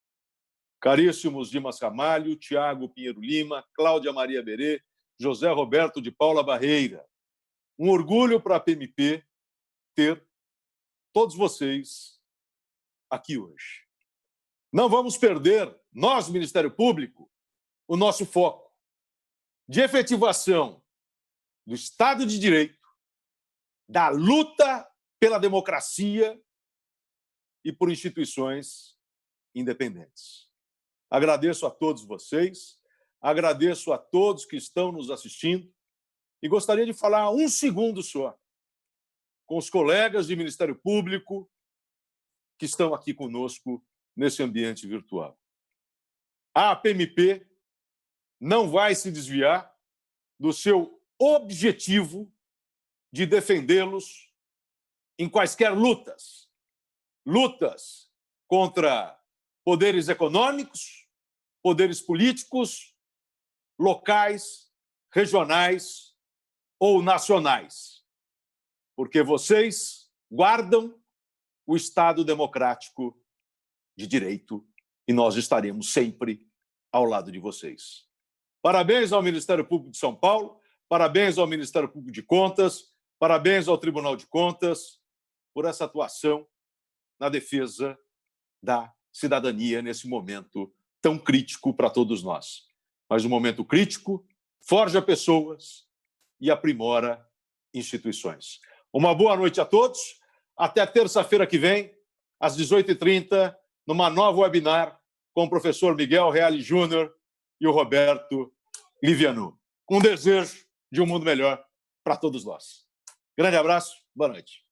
Caríssimos Dimas Ramalho, Tiago Pinheiro Lima, Cláudia Maria Berê, José Roberto de Paula Barreira. Um orgulho para a PMP ter todos vocês aqui hoje. Não vamos perder, nós, Ministério Público, o nosso foco de efetivação do Estado de Direito, da luta pela democracia e por instituições independentes. Agradeço a todos vocês, agradeço a todos que estão nos assistindo e gostaria de falar um segundo só com os colegas de Ministério Público que estão aqui conosco nesse ambiente virtual. A PMP não vai se desviar do seu objetivo de defendê-los em quaisquer lutas. Lutas contra poderes econômicos, poderes políticos, locais, regionais ou nacionais. Porque vocês guardam o Estado democrático de direito e nós estaremos sempre ao lado de vocês. Parabéns ao Ministério Público de São Paulo, parabéns ao Ministério Público de Contas, parabéns ao Tribunal de Contas por essa atuação na defesa da cidadania nesse momento tão crítico para todos nós. Mas um momento crítico forja pessoas e aprimora instituições. Uma boa noite a todos. Até terça-feira que vem, às 18h30, numa nova webinar com o professor Miguel Reale Júnior e o Roberto Livianu, com o desejo de um mundo melhor para todos nós. Grande abraço, boa noite.